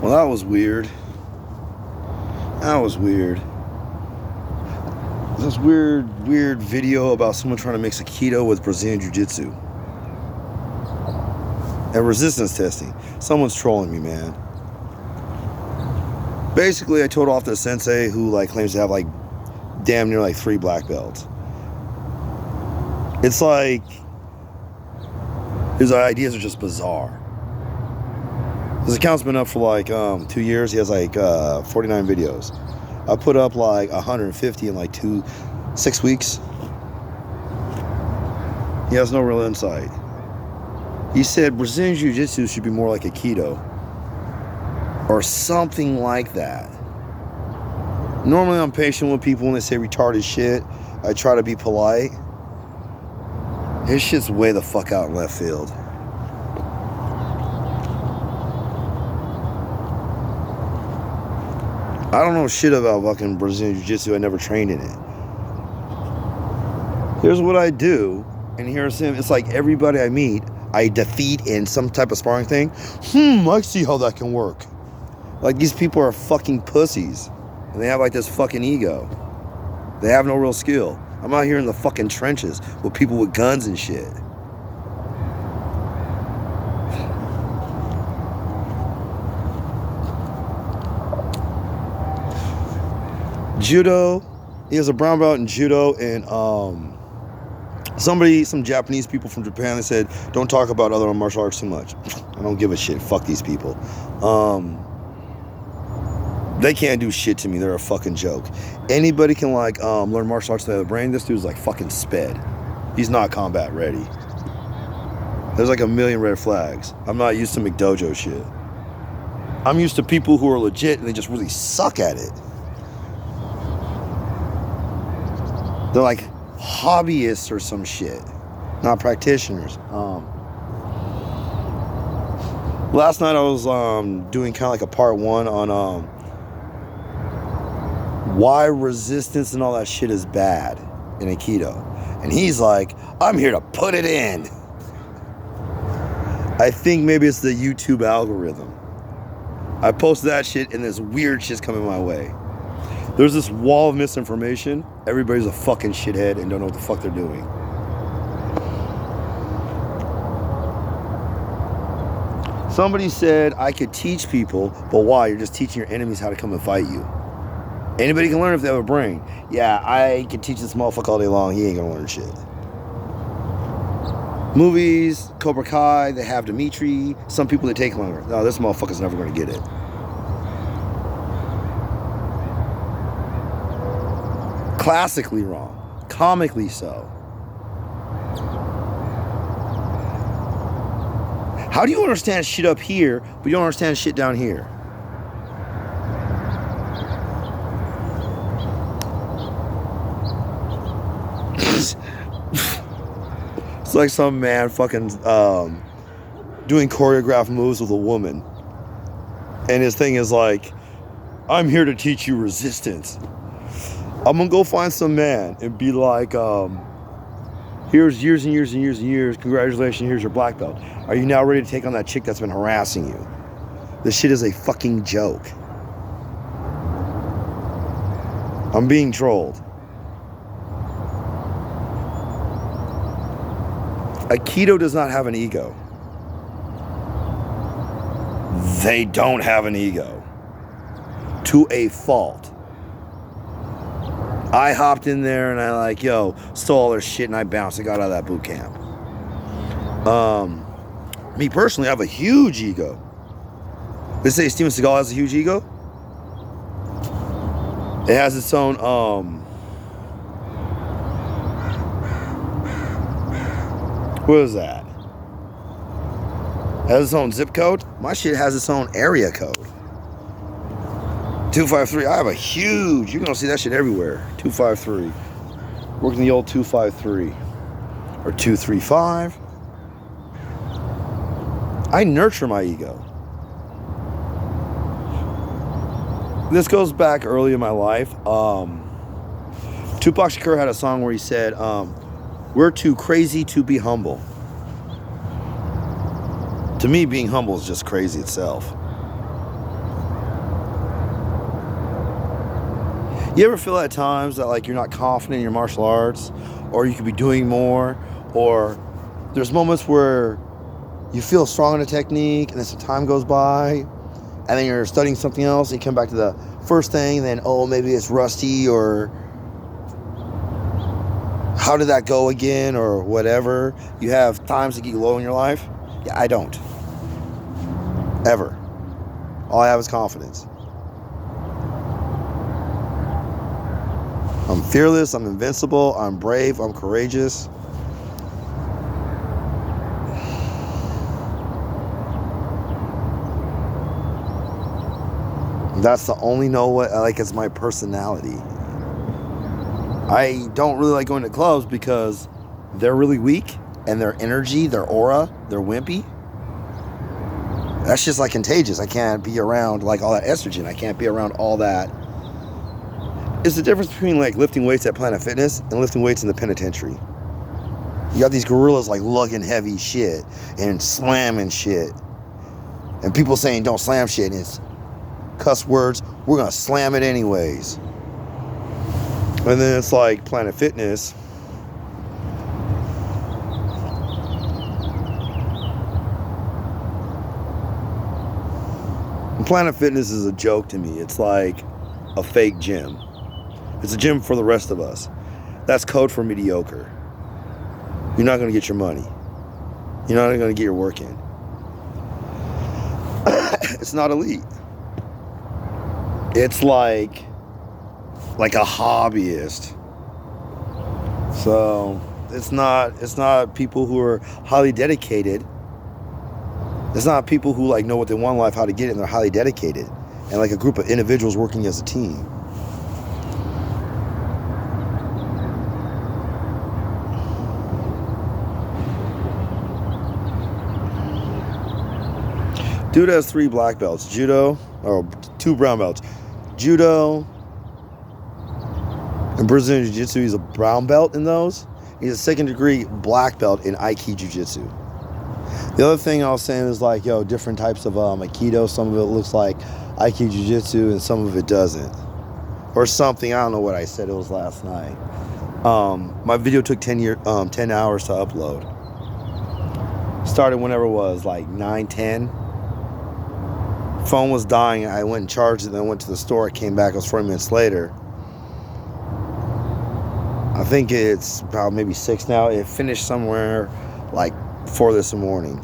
Well, that was weird. That was weird. This weird video about someone trying to mix aikido with Brazilian jiu-jitsu and resistance testing. Someone's trolling me, man. Basically, I told off the sensei who like claims to have like damn near like 3 black belts. It's like his ideas are just bizarre. His account's been up for like 2 years. He has like 49 videos. I put up like 150 in like 6 weeks. He has no real insight. He said Brazilian Jiu-Jitsu should be more like aikido or something like that. Normally I'm patient with people when they say retarded shit. I try to be polite. His shit's way the fuck out in left field. I don't know shit about fucking Brazilian Jiu-Jitsu. I never trained in it. Here's what I do, and here's him. It's like everybody I meet, I defeat in some type of sparring thing. I see how that can work. Like, these people are fucking pussies. And they have like this fucking ego. They have no real skill. I'm out here in the fucking trenches with people with guns and shit. Judo. He has a brown belt in judo, and some Japanese people from Japan, they said, don't talk about other martial arts too much. I don't give a shit. Fuck these people. They can't do shit to me. They're a fucking joke. Anybody can like learn martial arts to the brain. This dude's like fucking sped. He's not combat ready. There's like a million red flags. I'm not used to McDojo shit. I'm used to people who are legit and they just really suck at it. They're like hobbyists or some shit, not practitioners. Last night I was doing kind of like a part 1 on why resistance and all that shit is bad in aikido, and he's like, I'm here to put it in. I think maybe it's the YouTube algorithm. I post that shit and this weird shit's coming my way. There's this wall of misinformation. Everybody's a fucking shithead and don't know what the fuck they're doing. Somebody said I could teach people, but why? You're just teaching your enemies how to come and fight you. Anybody can learn if they have a brain. Yeah, I can teach this motherfucker all day long. He ain't gonna learn shit. Movies, Cobra Kai, they have Dimitri. Some people, they take longer. No, this motherfucker's never gonna get it. Classically wrong, comically so. How do you understand shit up here, but you don't understand shit down here? It's like some man fucking doing choreographed moves with a woman. And his thing is like, I'm here to teach you resistance. I'm gonna go find some man and be like, here's years and years and years and years. Congratulations, here's your black belt. Are you now ready to take on that chick that's been harassing you? This shit is a fucking joke. I'm being trolled. Aikido does not have an ego. They don't have an ego. To a fault. I hopped in there and I like, stole all their shit and I bounced. I got out of that boot camp. Me personally, I have a huge ego. They say Steven Seagal has a huge ego. It has its own, what is that? It has its own zip code. My shit has its own area code. 253, I have a huge, you're gonna see that shit everywhere. 253. Working the old 253. Or 235. I nurture my ego. This goes back early in my life. Tupac Shakur had a song where he said, we're too crazy to be humble. To me, being humble is just crazy itself. You ever feel at times that like you're not confident in your martial arts, or you could be doing more, or there's moments where you feel strong in a technique and then some time goes by and then you're studying something else and you come back to the first thing and then, oh, maybe it's rusty, or how did that go again, or whatever. You have times that get low in your life. Yeah, I don't. Ever. All I have is confidence. I'm fearless, I'm invincible, I'm brave, I'm courageous. That's the only know what I like as my personality. I don't really like going to clubs because they're really weak and their energy, their aura, they're wimpy. That's just like contagious. I can't be around like all that estrogen. I can't be around all that. It's the difference between like lifting weights at Planet Fitness and lifting weights in the penitentiary. You got these gorillas like lugging heavy shit and slamming shit. And people saying don't slam shit, and it's cuss words. We're gonna slam it anyways. And then it's like Planet Fitness. And Planet Fitness is a joke to me. It's like a fake gym. It's a gym for the rest of us. That's code for mediocre. You're not going to get your money. You're not going to get your work in. It's not elite. It's like a hobbyist. So it's not people who are highly dedicated. It's not people who like know what they want in life, how to get it, and they're highly dedicated. And like a group of individuals working as a team. Dude has 3 black belts. Judo, or 2 brown belts. Judo and Brazilian Jiu-Jitsu. He's a brown belt in those. He's a 2nd degree black belt in aikido Jiu-Jitsu. The other thing I was saying is like, different types of aikido. Some of it looks like aikido Jiu-Jitsu and some of it doesn't. Or something. I don't know what I said. It was last night. My video took 10 hours to upload. Started whenever it was, like 9:10. Phone was dying. I went and charged it, then went to the store. I came back. It was 40 minutes later. I think it's about maybe 6 now. It finished somewhere like 4 this morning.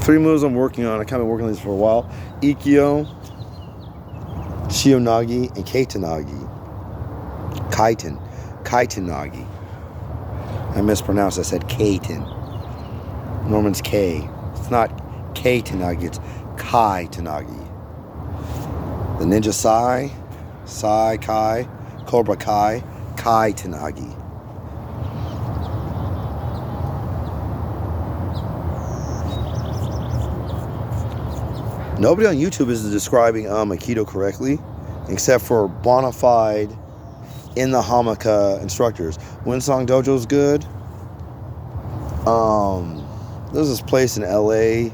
3 moves I'm working on. I kind of been working on these for a while. Aikido, Shionagi, and Kaitanagi. Kaitanagi. I mispronounced. I said Kaitan. Norman's K. It's not K Tanagi, it's Kai Tanagi. The Ninja Sai, Kai, Cobra Kai, Kai Tanagi. Nobody on YouTube is describing Aikido correctly, except for bona fide in the Hamaka instructors. Winsong Dojo's good. There's this place in LA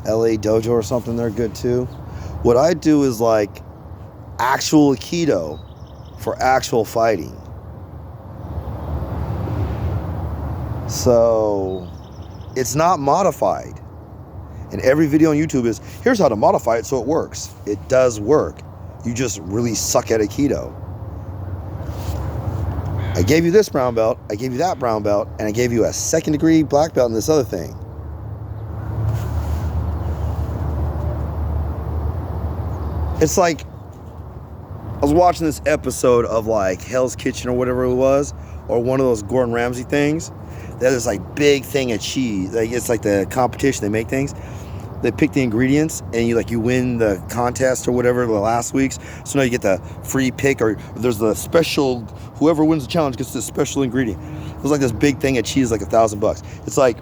Dojo or something, they're good too. What I do is like actual Aikido for actual fighting. So it's not modified. And every video on YouTube is, here's how to modify it so it works. It does work. You just really suck at Aikido. I gave you this brown belt, I gave you that brown belt, and I gave you a 2nd degree black belt in this other thing. It's like, I was watching this episode of like Hell's Kitchen or whatever it was, or one of those Gordon Ramsay things. They have this like big thing of cheese. Like it's like the competition, they make things. They pick the ingredients and you win the contest or whatever the last week's. So now you get the free pick, or there's the special, whoever wins the challenge gets this special ingredient. It was like this big thing of cheese, like $1,000. It's like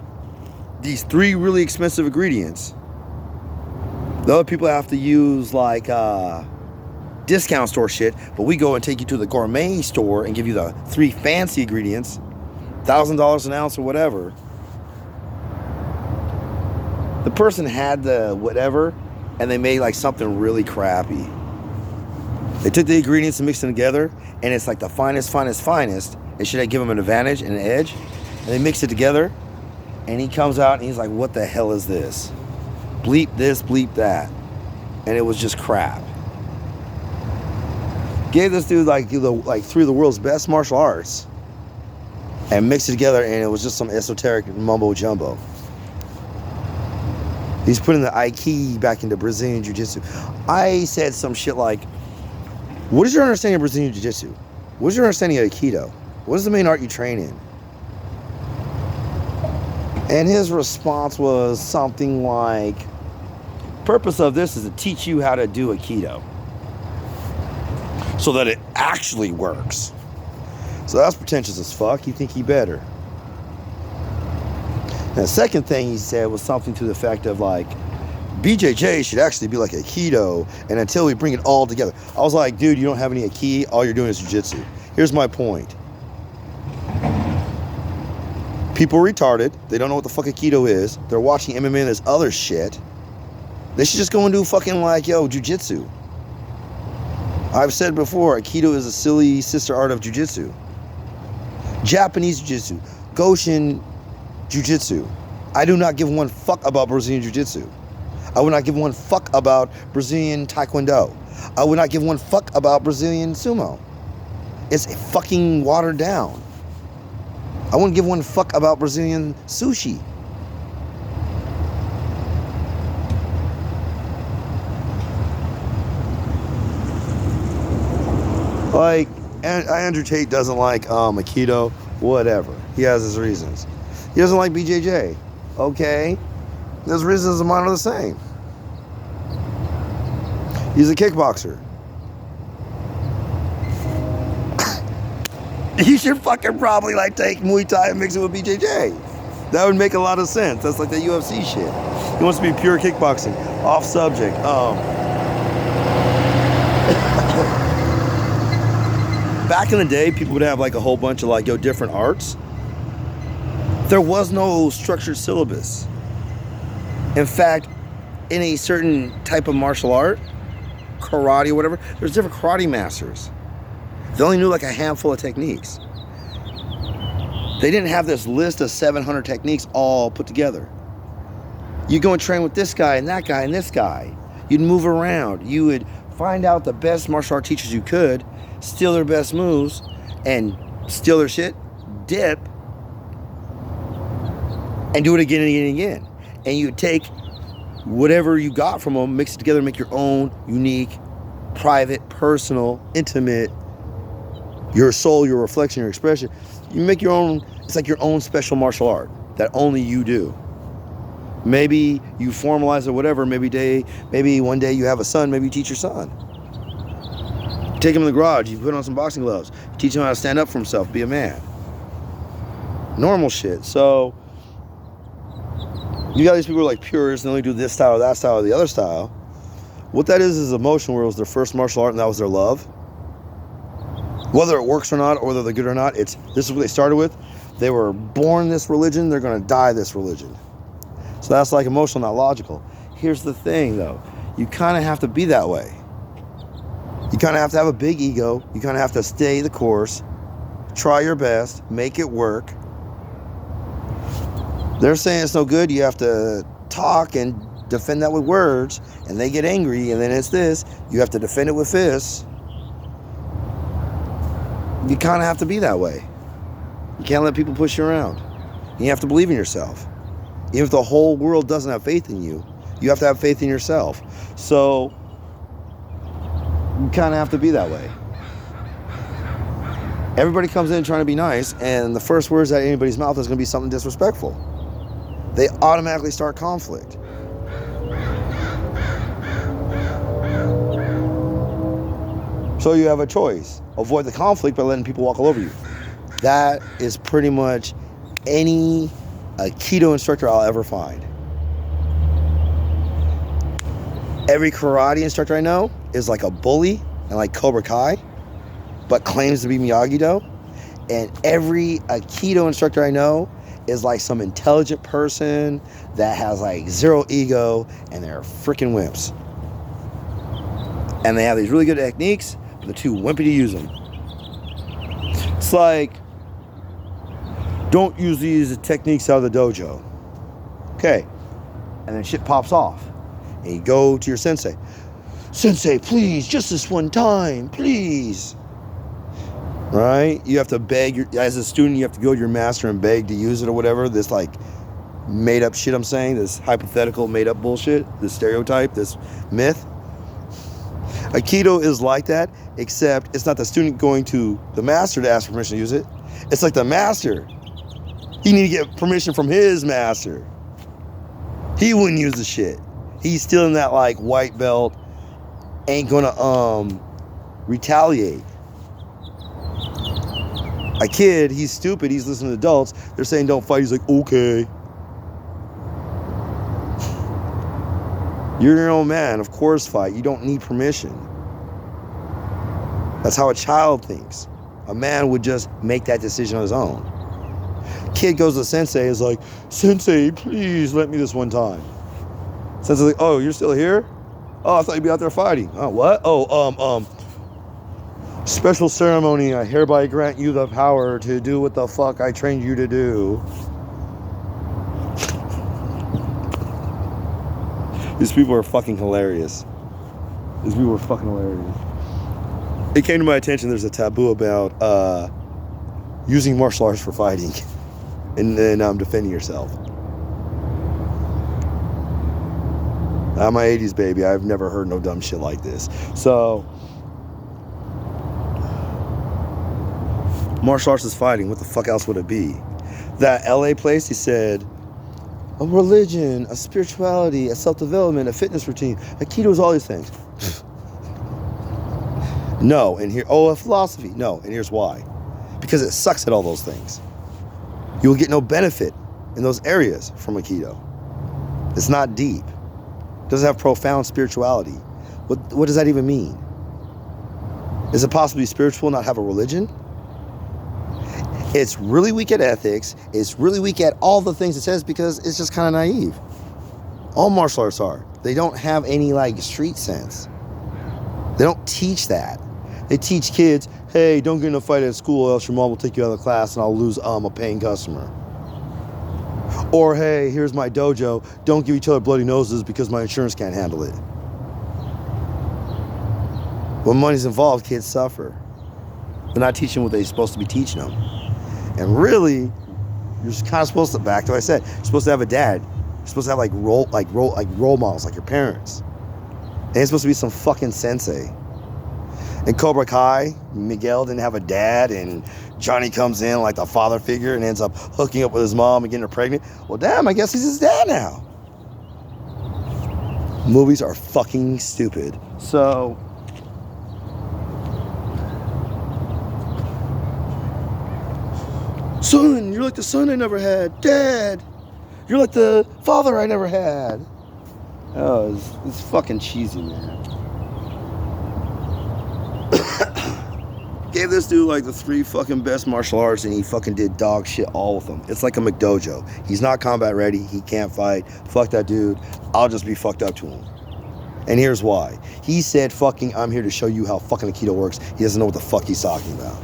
these 3 really expensive ingredients. The other people have to use like discount store shit, but we go and take you to the gourmet store and give you the 3 fancy ingredients, $1,000 an ounce or whatever. The person had the whatever, and they made like something really crappy. They took the ingredients and mixed them together, and it's like the finest. It should have given him an advantage and an edge. And they mix it together, and he comes out and he's like, what the hell is this? Bleep this, bleep that. And it was just crap. Gave this dude like three of the world's best martial arts and mixed it together, and it was just some esoteric mumbo jumbo. He's putting the aikido back into Brazilian jiu-jitsu. I said some shit like, what is your understanding of Brazilian jiu-jitsu? What is your understanding of aikido? What is the main art you train in? And his response was something like, purpose of this is to teach you how to do aikido so that it actually works. So that's pretentious as fuck. You think he better. And the second thing he said was something to the effect of like, BJJ should actually be like aikido, and until we bring it all together. I was like, dude, you don't have any aikido, all you're doing is jiu-jitsu. Here's my point. People are retarded. They don't know what the fuck aikido is. They're watching MMA and this other shit. They should just go and do fucking like, jiu-jitsu. I've said before, aikido is a silly sister art of jiu-jitsu. Japanese jiu-jitsu, Goshin jiu-jitsu. I do not give one fuck about Brazilian jiu-jitsu. I would not give one fuck about Brazilian taekwondo. I would not give one fuck about Brazilian sumo. It's fucking watered down. I wouldn't give one fuck about Brazilian sushi. Like, Andrew Tate doesn't like aikido, whatever. He has his reasons. He doesn't like BJJ. Okay. His reasons of mine are the same. He's a kickboxer. He should fucking probably like take Muay Thai and mix it with BJJ. That would make a lot of sense. That's like the UFC shit. He wants to be pure kickboxing. Off subject. Back in the day, people would have like a whole bunch of like, different arts. There was no structured syllabus. In fact, in a certain type of martial art, karate or whatever, there's different karate masters. They only knew like a handful of techniques. They didn't have this list of 700 techniques all put together. You go and train with this guy and that guy and this guy. You'd move around. You would find out the best martial art teachers you could, steal their best moves, and steal their shit, dip, and do it again and again and again. And you would take whatever you got from them, mix it together, and make your own unique, private, personal, intimate, your soul, your reflection, your expression. You make your own, it's like your own special martial art that only you do. Maybe you formalize it, whatever. Maybe one day you have a son, maybe you teach your son. You take him in the garage, you put on some boxing gloves, you teach him how to stand up for himself, be a man. Normal shit. So, you got these people who are like purists and only do this style, that style, or the other style. What that is emotion, where it was their first martial art and that was their love. Whether it works or not, or whether they're good or not, this is what they started with. They were born this religion, they're going to die this religion. So that's like emotional, not logical. Here's the thing, though. You kind of have to be that way. You kind of have to have a big ego. You kind of have to stay the course, try your best, make it work. They're saying it's no good. You have to talk and defend that with words, and they get angry, and then it's this. You have to defend it with fists. You kind of have to be that way. You can't let people push you around. You have to believe in yourself. Even if the whole world doesn't have faith in you, you have to have faith in yourself. So, you kind of have to be that way. Everybody comes in trying to be nice, and the first words out of anybody's mouth is going to be something disrespectful. They automatically start conflict. So you have a choice. Avoid the conflict by letting people walk all over you. That is pretty much any aikido instructor I'll ever find. Every karate instructor I know is like a bully and like Cobra Kai, but claims to be Miyagi-Do. And every aikido instructor I know is like some intelligent person that has like zero ego, and they're freaking wimps. And they have these really good techniques, but they're too wimpy to use them. It's like, don't use these techniques out of the dojo. Okay. And then shit pops off. And you go to your sensei. Sensei, please, just this one time, please. Right? You have to beg, as a student, you have to go to your master and beg to use it or whatever. This like made up shit I'm saying, this hypothetical made up bullshit, this stereotype, this myth. Aikido is like that, except it's not the student going to the master to ask permission to use it. It's like the master. He need to get permission from his master. He wouldn't use the shit. He's still in that like white belt, ain't gonna retaliate. A kid, he's stupid, he's listening to adults, they're saying don't fight, he's like, okay. You're your own man, of course fight, you don't need permission. That's how a child thinks. A man would just make that decision on his own. Kid goes to the sensei, is like, Sensei, please let me this one time. Sensei's like, oh, you're still here? Oh, I thought you'd be out there fighting. Oh, what? Oh, special ceremony, I hereby grant you the power to do what the fuck I trained you to do. These people are fucking hilarious. These people are fucking hilarious. It came to my attention there's a taboo about using martial arts for fighting and then defending yourself. I'm my 80s baby. I've never heard no dumb shit like this. So, martial arts is fighting. What the fuck else would it be? That LA place, he said, a religion, a spirituality, a self-development, a fitness routine. Aikido is all these things. No, and here, a philosophy. No, and here's why. Because it sucks at all those things. You will get no benefit in those areas from Aikido. It's not deep. It doesn't have profound spirituality. What does that even mean? Is it possible to be spiritual and not have a religion? It's really weak at ethics. It's really weak at all the things it says because it's just kind of naive. All martial arts are. They don't have any like street sense. They don't teach that. They teach kids, hey, don't get in a fight at school or else your mom will take you out of the class and I'll lose a paying customer. Or, hey, here's my dojo. Don't give each other bloody noses because my insurance can't handle it. When money's involved, kids suffer. They're not teaching what they're supposed to be teaching them. And really, you're just kind of supposed to, back to what I said, you're supposed to have a dad. You're supposed to have role models, like your parents. And it's supposed to be some fucking sensei. In Cobra Kai, Miguel didn't have a dad, and Johnny comes in like the father figure and ends up hooking up with his mom and getting her pregnant. Well, damn, I guess he's his dad now. Movies are fucking stupid. So, son, you're like the son I never had. Dad, you're like the father I never had. Oh, it's fucking cheesy, man. Gave this dude like the 3 fucking best martial arts and he fucking did dog shit all with them. It's like a McDojo. He's not combat ready. He can't fight. Fuck that dude. I'll just be fucked up to him. And here's why. He said fucking, I'm here to show you how fucking Aikido works. He doesn't know what the fuck he's talking about.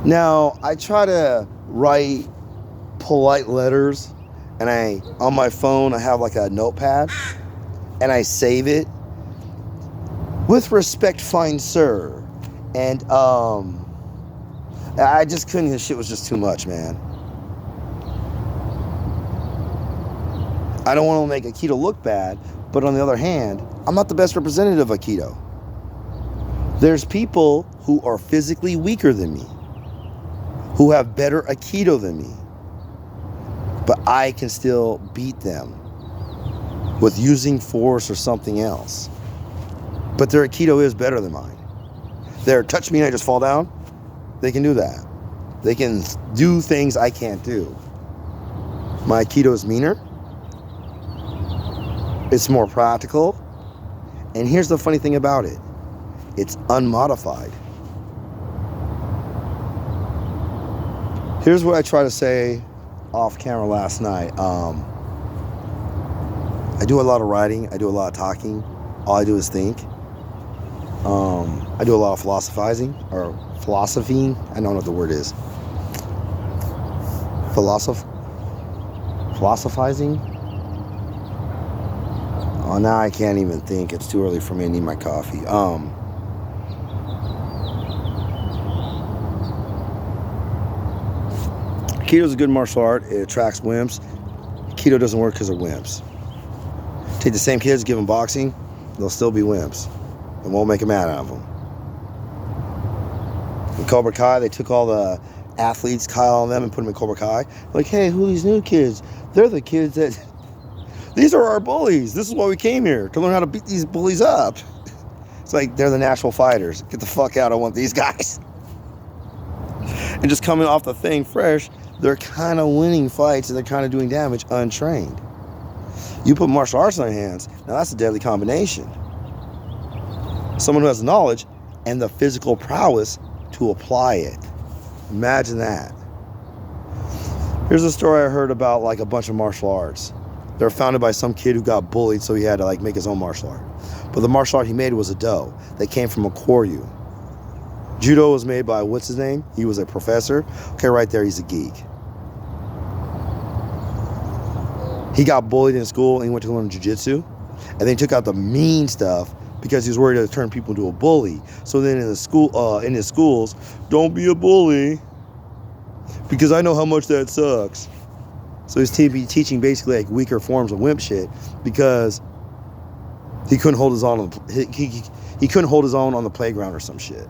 Now, I try to write polite letters and on my phone, I have like a notepad and I save it. With respect, fine sir. And I just couldn't, his shit was just too much, man. I don't want to make Aikido look bad, but on the other hand, I'm not the best representative of Aikido. There's people who are physically weaker than me, who have better Aikido than me, but I can still beat them with using force or something else. But their Aikido is better than mine. Their touch me and I just fall down, they can do that. They can do things I can't do. My Aikido is meaner. It's more practical. And here's the funny thing about it. It's unmodified. Here's what I tried to say off camera last night. I do a lot of writing. I do a lot of talking. All I do is think. I do a lot of philosophizing or philosophing. I don't know what the word is. Philosophizing. Oh, now I can't even think. It's too early for me. I need my coffee. Aikido is a good martial art. It attracts wimps. Aikido doesn't work because they're wimps. Take the same kids, give them boxing, they'll still be wimps. It won't make a man out of them. In Cobra Kai, they took all the athletes, Kyle and them, and put them in Cobra Kai. Like, hey, who are these new kids? They're the kids that... These are our bullies. This is why we came here, to learn how to beat these bullies up. It's like they're the natural fighters. Get the fuck out, I want these guys. And just coming off the thing fresh, they're kind of winning fights and they're kind of doing damage untrained. You put martial arts in their hands, now that's a deadly combination. Someone who has knowledge and the physical prowess to apply it. Imagine that. Here's a story I heard about like a bunch of martial arts. They were founded by some kid who got bullied, so he had to like make his own martial art. But the martial art he made was a do. They came from a Koryu. Judo was made by, what's his name? He was a professor. Okay, right there, he's a geek. He got bullied in school and he went to learn jujutsu. And then he took out the mean stuff because he was worried to turn people into a bully. So then in the school, in his schools, don't be a bully because I know how much that sucks. So he's teaching basically like weaker forms of wimp shit because he couldn't hold his own. He couldn't hold his own on the playground or some shit.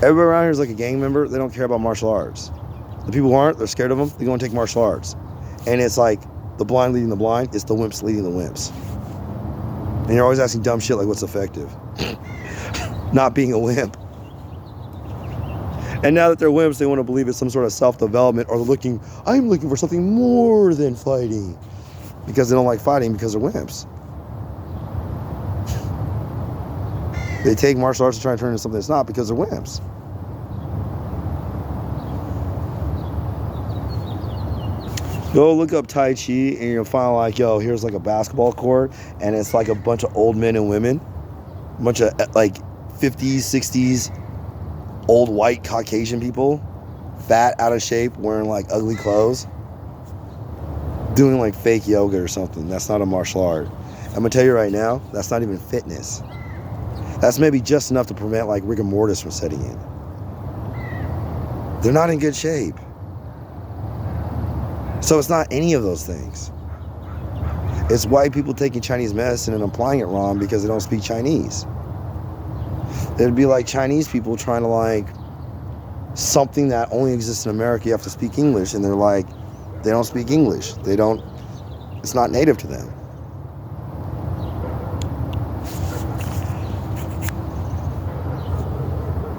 Everybody around here is like a gang member. They don't care about martial arts. The people who aren't, they're scared of them. They go and take martial arts. And it's like the blind leading the blind. It's the wimps leading the wimps. And you're always asking dumb shit like what's effective? Not being a wimp. And now that they're wimps, they want to believe it's some sort of self-development or I'm looking for something more than fighting. Because they don't like fighting because they're wimps. They take martial arts and try and turn it into something that's not because they're wimps. Go look up Tai Chi and you'll find like, yo, here's like a basketball court and it's like a bunch of old men and women. A bunch of like 50s, 60s, old white Caucasian people, fat, out of shape, wearing like ugly clothes, doing like fake yoga or something. That's not a martial art. I'm gonna tell you right now, that's not even fitness. That's maybe just enough to prevent like rigor mortis from setting in. They're not in good shape. So it's not any of those things. It's white people taking Chinese medicine and applying it wrong because they don't speak Chinese. It'd be like Chinese people trying to like something that only exists in America, you have to speak English, and they're like, they don't speak English. It's not native to them.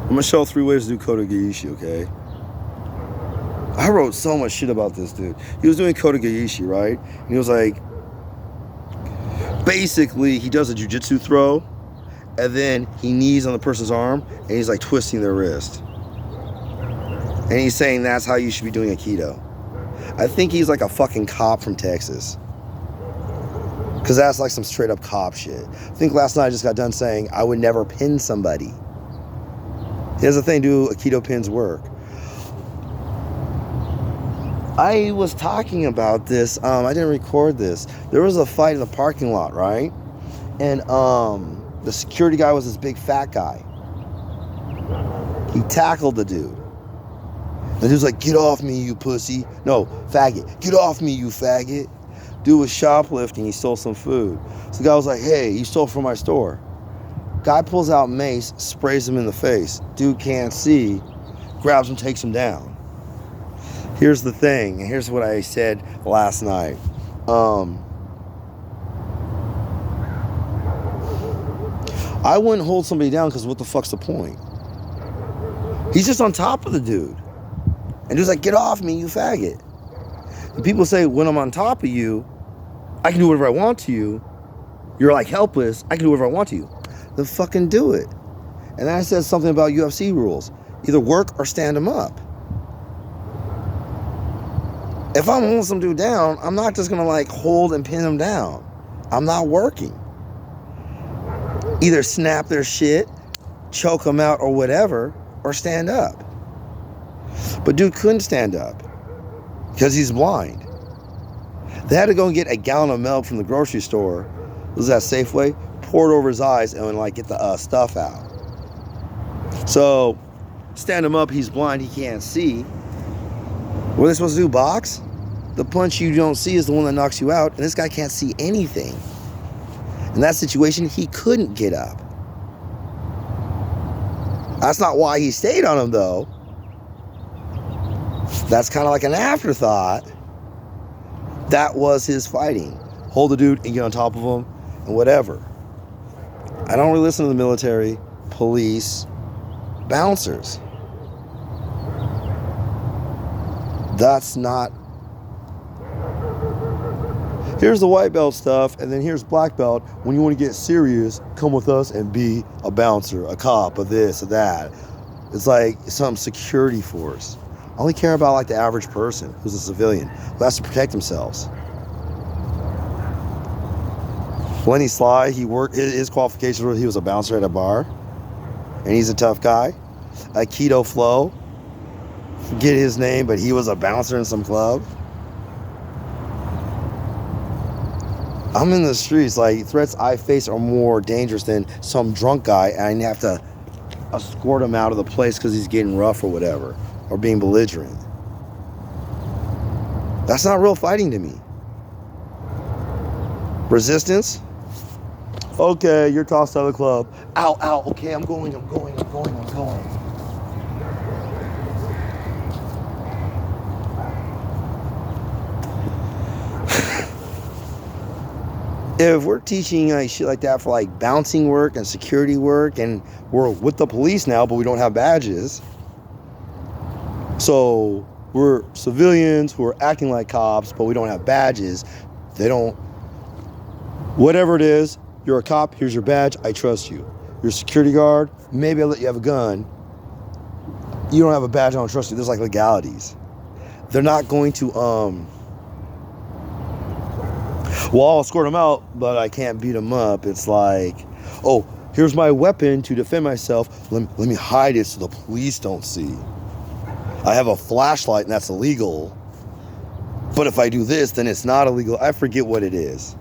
I'm gonna show 3 ways to do Kodo Geishi, okay? I wrote so much shit about this dude. He was doing Kodo Geishi, right? And he was like, basically, he does a jujutsu throw, and then he knees on the person's arm, and he's like twisting their wrist. And he's saying that's how you should be doing Aikido. I think he's like a fucking cop from Texas. Because that's like some straight up cop shit. I think last night I just got done saying I would never pin somebody. Here's the thing, do Aikido pins work? I was talking about this, I didn't record this. There was a fight in the parking lot, right? And the security guy was this big fat guy. He tackled the dude. The dude's like, get off me, you pussy. No, faggot. Get off me, you faggot. Dude was shoplifting, he stole some food. So the guy was like, hey, you stole from my store. Guy pulls out mace, sprays him in the face. Dude can't see, grabs him, takes him down. Here's the thing, and here's what I said last night. I wouldn't hold somebody down because what the fuck's the point? He's just on top of the dude. And dude's like, get off me, you faggot. And people say, when I'm on top of you, I can do whatever I want to you. You're like helpless, I can do whatever I want to you. Then fucking do it. And then I said something about UFC rules. Either work or stand them up. If I'm holding some dude down, I'm not just gonna like hold and pin him down. I'm not working. Either snap their shit, choke them out or whatever, or stand up. But dude couldn't stand up because he's blind. They had to go and get a gallon of milk from the grocery store. This is at Safeway. Pour it over his eyes and like get the stuff out. So stand him up. He's blind. He can't see. What are they supposed to do? Box? The punch you don't see is the one that knocks you out, and this guy can't see anything. In that situation, he couldn't get up. That's not why he stayed on him, though. That's kind of like an afterthought. That was his fighting. Hold the dude and get on top of him and whatever. I don't really listen to the military, police, bouncers. That's not... Here's the white belt stuff, and then here's black belt. When you want to get serious, come with us and be a bouncer, a cop, a this, a that. It's like some security force. I only care about like the average person who's a civilian who has to protect themselves. Lenny Sly, his qualifications were he was a bouncer at a bar, and he's a tough guy. Aikido Flow, forget his name, but he was a bouncer in some club. I'm in the streets, like threats I face are more dangerous than some drunk guy, and I have to escort him out of the place because he's getting rough or whatever, or being belligerent. That's not real fighting to me. Resistance? Okay, you're tossed out of the club. Ow, ow, okay, I'm going. If we're teaching like shit like that for like bouncing work and security work, and we're with the police now, but we don't have badges. So we're civilians who are acting like cops, but we don't have badges. They don't, whatever it is, you're a cop, here's your badge, I trust you. You're a security guard, maybe I'll let you have a gun. You don't have a badge, I don't trust you. There's like legalities. They're not going to, well, I'll escort him out, but I can't beat him up. It's like, oh, here's my weapon to defend myself. Let me hide it so the police don't see. I have a flashlight and that's illegal. But if I do this, then it's not illegal. I forget what it is.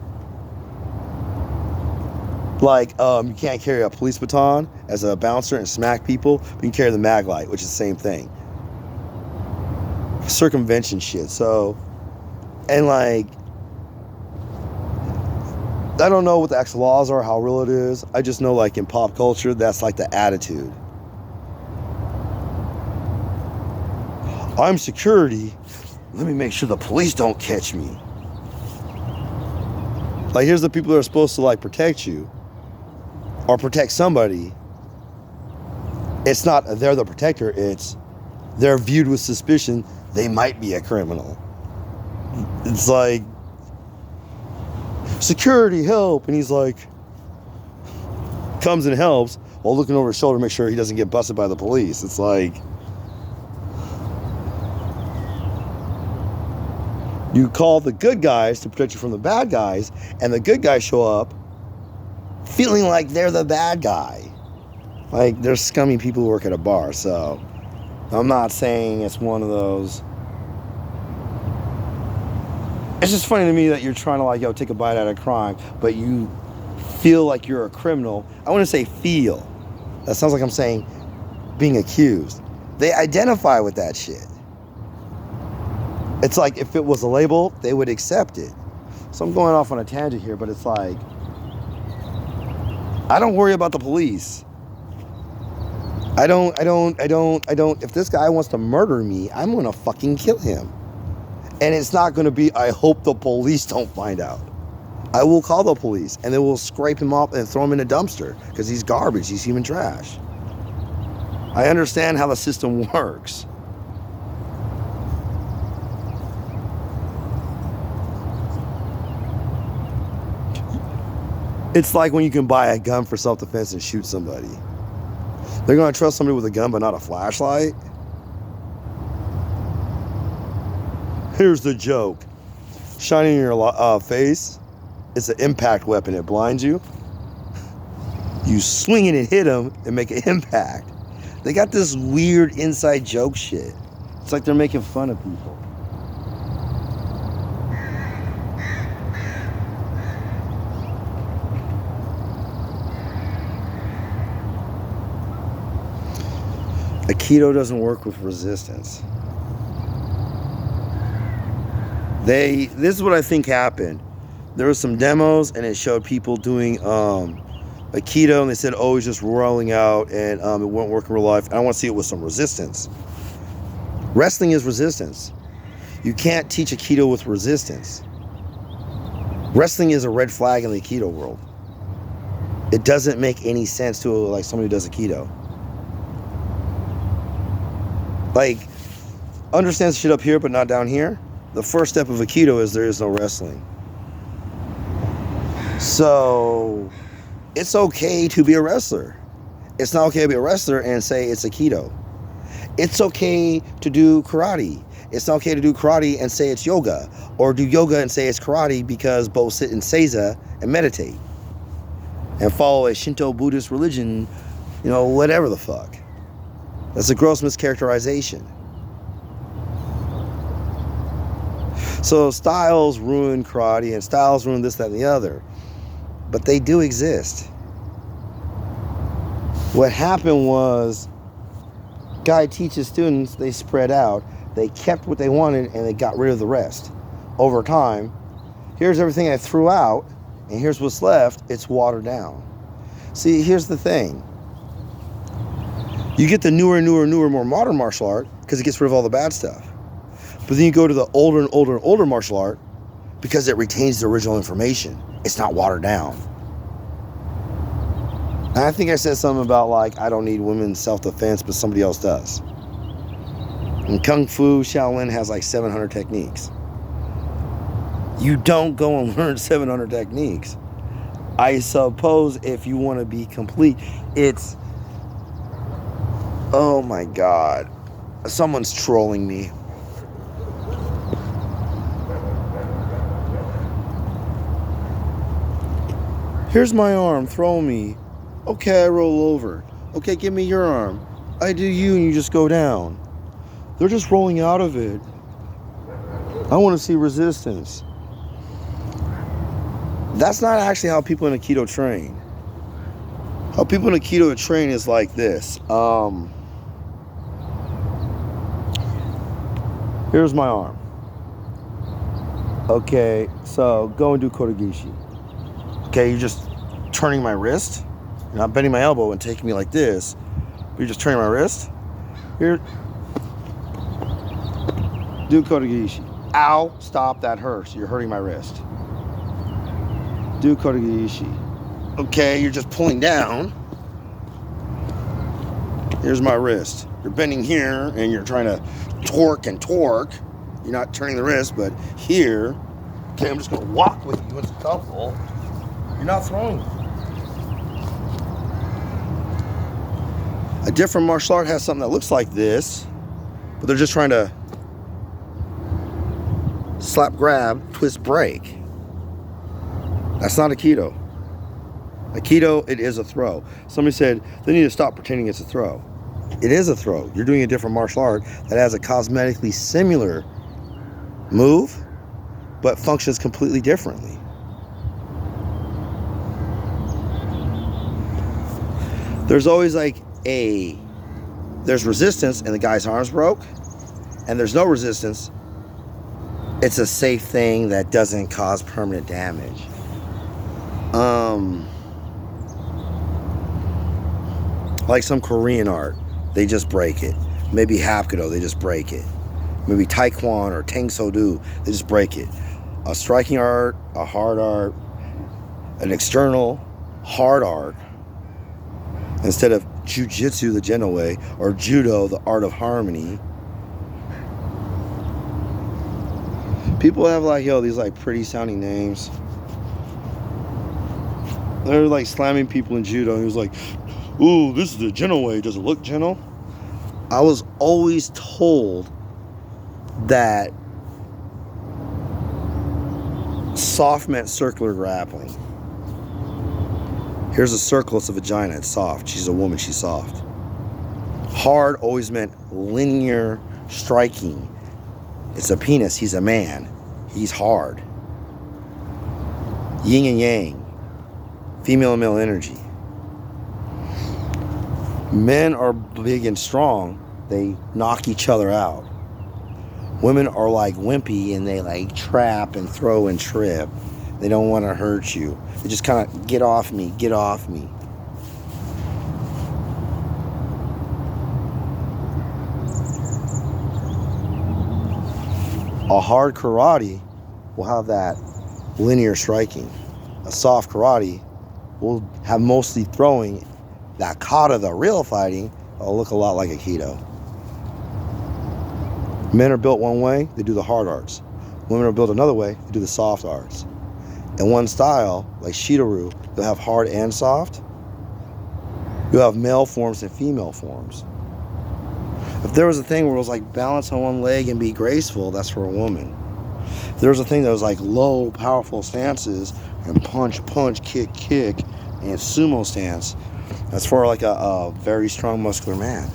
Like, you can't carry a police baton as a bouncer and smack people, but you can carry the mag light, which is the same thing. Circumvention shit. So, and like, I don't know what the actual laws are, how real it is. I just know like in pop culture, that's like the attitude. I'm security. Let me make sure the police don't catch me. Like here's the people that are supposed to like protect you or protect somebody. It's not they're the protector, it's they're viewed with suspicion. They might be a criminal. It's like, security, help. And he's like, comes and helps while looking over his shoulder to make sure he doesn't get busted by the police. It's like, you call the good guys to protect you from the bad guys, and the good guys show up feeling like they're the bad guy. Like, there's scummy people who work at a bar, so I'm not saying it's one of those. It's just funny to me that you're trying to like, yo, take a bite out of crime, but you feel like you're a criminal. I want to say feel. That sounds like I'm saying being accused. They identify with that shit. It's like if it was a label, they would accept it. So I'm going off on a tangent here, but it's like, I don't worry about the police. I don't. If this guy wants to murder me, I'm going to fucking kill him. And it's not going to be, I hope the police don't find out. I will call the police and they will scrape him off and throw him in a dumpster because he's garbage, he's human trash. I understand how the system works. It's like when you can buy a gun for self-defense and shoot somebody. They're going to trust somebody with a gun but not a flashlight? Here's the joke. Shining in your face, it's an impact weapon. It blinds you. You swing it and hit them and make an impact. They got this weird inside joke shit. It's like they're making fun of people. Aikido doesn't work with resistance. This is what I think happened. There was some demos and it showed people doing Aikido, and they said, oh, it's just rolling out and it won't work in real life. And I want to see it with some resistance. Wrestling is resistance. You can't teach Aikido with resistance. Wrestling is a red flag in the Aikido world. It doesn't make any sense to like somebody who does Aikido. Like, understands shit up here but not down here. The first step of Aikido is there is no wrestling. So it's okay to be a wrestler. It's not okay to be a wrestler and say it's Aikido. It's okay to do karate. It's not okay to do karate and say it's yoga, or do yoga and say it's karate, because both sit in seiza and meditate and follow a Shinto Buddhist religion, you know, whatever the fuck. That's a gross mischaracterization. So styles ruin karate and styles ruin this, that, and the other. But they do exist. What happened was, guy teaches students, they spread out, they kept what they wanted and they got rid of the rest. Over time, here's everything I threw out and here's what's left, it's watered down. See, here's the thing. You get the newer, more modern martial art because it gets rid of all the bad stuff. But then you go to the older and older martial art because it retains the original information. It's not watered down. And I think I said something about like, I don't need women's self-defense, but somebody else does. And Kung Fu Shaolin has like 700 techniques. You don't go and learn 700 techniques. I suppose if you want to be complete, it's... Oh my God. Someone's trolling me. Here's my arm, throw me. Okay, I roll over. Okay, give me your arm. I do you and you just go down. They're just rolling out of it. I want to see resistance. That's not actually how people in Aikido train. How people in Aikido train is like this. Here's my arm. Okay, so go and do Kodogishi. Okay, you're just turning my wrist. You're not bending my elbow and taking me like this. But you're just turning my wrist. Here. Do Kodogishi. Ow, stop, that hurts. You're hurting my wrist. Do Kodogishi. Okay, you're just pulling down. Here's my wrist. You're bending here and you're trying to torque. You're not turning the wrist, but here. Okay, I'm just going to walk with you. It's a couple. You're not throwing. A different martial art has something that looks like this, but they're just trying to slap, grab, twist, break. That's not Aikido. Aikido, it is a throw. Somebody said they need to stop pretending it's a throw. It is a throw. You're doing a different martial art that has a cosmetically similar move, but functions completely differently. There's always like there's resistance and the guy's arms broke, and there's no resistance. It's a safe thing that doesn't cause permanent damage. Like some Korean art, they just break it. Maybe Hapkido, they just break it. Maybe Taekwondo or Tang So Do, they just break it. A striking art, a hard art, an external hard art, instead of jujutsu, the gentle way, or judo, the art of harmony. People have like, these like pretty sounding names. They're like slamming people in judo, and he was like, ooh, this is the gentle way, does it look gentle? I was always told that Soft meant circular grappling. Here's a circle, it's a vagina, it's soft. She's a woman, she's soft. Hard always meant linear striking. It's a penis, he's a man. He's hard. Yin and yang. Female and male energy. Men are big and strong. They knock each other out. Women are like wimpy and they like trap and throw and trip. They don't want to hurt you. They just kind of get off me, get off me. A hard karate will have that linear striking. A soft karate will have mostly throwing. That kata, the real fighting, will look a lot like aikido. Men are built one way, they do the hard arts. Women are built another way, they do the soft arts. In one style, like Shidoru, you'll have hard and soft. You'll have male forms and female forms. If there was a thing where it was like balance on one leg and be graceful, that's for a woman. If there was a thing that was like low, powerful stances and punch, punch, kick, kick, and sumo stance, that's for like a very strong, muscular man.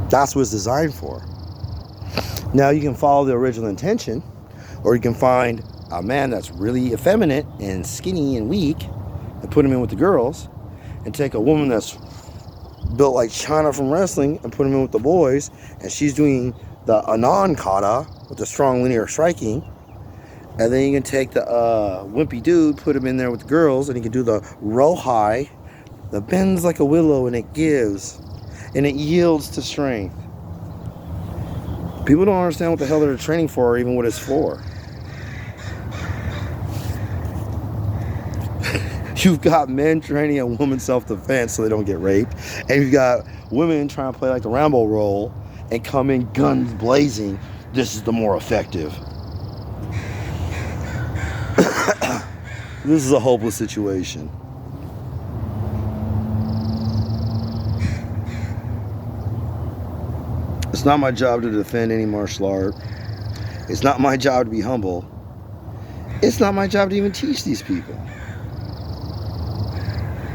That's what it's designed for. Now you can follow the original intention, or you can find a man that's really effeminate and skinny and weak and put him in with the girls, and take a woman that's built like China from wrestling and put him in with the boys, and she's doing the Anan kata with the strong linear striking, and then you can take the wimpy dude, put him in there with the girls, and you can do the rohai, that bends like a willow and it gives, and it yields to strength. People don't understand what the hell they're training for or even what it's for. You've got men training a woman's self-defense so they don't get raped. And you've got women trying to play like the Rambo role and come in guns blazing. This is the more effective. This is a hopeless situation. It's not my job to defend any martial art. It's not my job to be humble. It's not my job to even teach these people.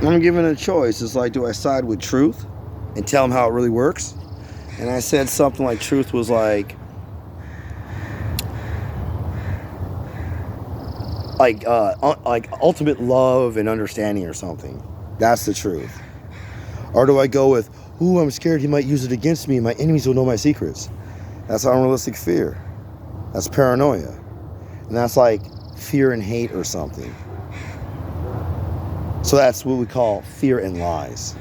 I'm given a choice. It's like, do I side with truth and tell them how it really works? And I said something like truth was like ultimate love and understanding or something. That's the truth. Or do I go with, ooh, I'm scared he might use it against me and my enemies will know my secrets? That's unrealistic fear. That's paranoia. And that's like fear and hate or something. So that's what we call fear and lies.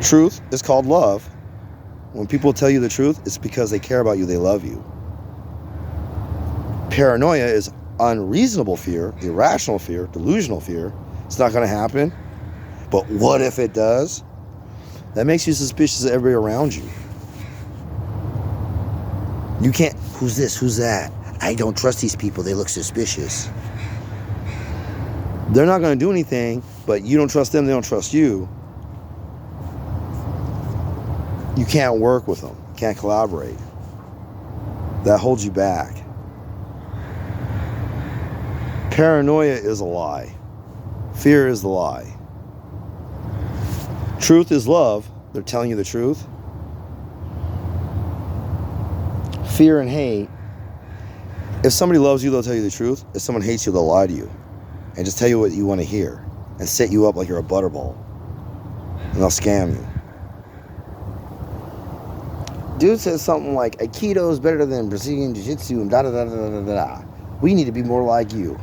Truth is called love. When people tell you the truth, it's because they care about you, they love you. Paranoia is unreasonable fear, irrational fear, delusional fear. It's not going to happen. But what if it does? That makes you suspicious of everybody around you. You can't, who's this, who's that? I don't trust these people, they look suspicious. They're not going to do anything, but you don't trust them, they don't trust you. You can't work with them, you can't collaborate. That holds you back. Paranoia is a lie. Fear is the lie. Truth is love. They're telling you the truth. Fear and hate. If somebody loves you, they'll tell you the truth. If someone hates you, they'll lie to you and just tell you what you want to hear and set you up like you're a butterball. And they'll scam you. Dude says something like, aikido is better than Brazilian jujutsu and da da da da da da. We need to be more like you.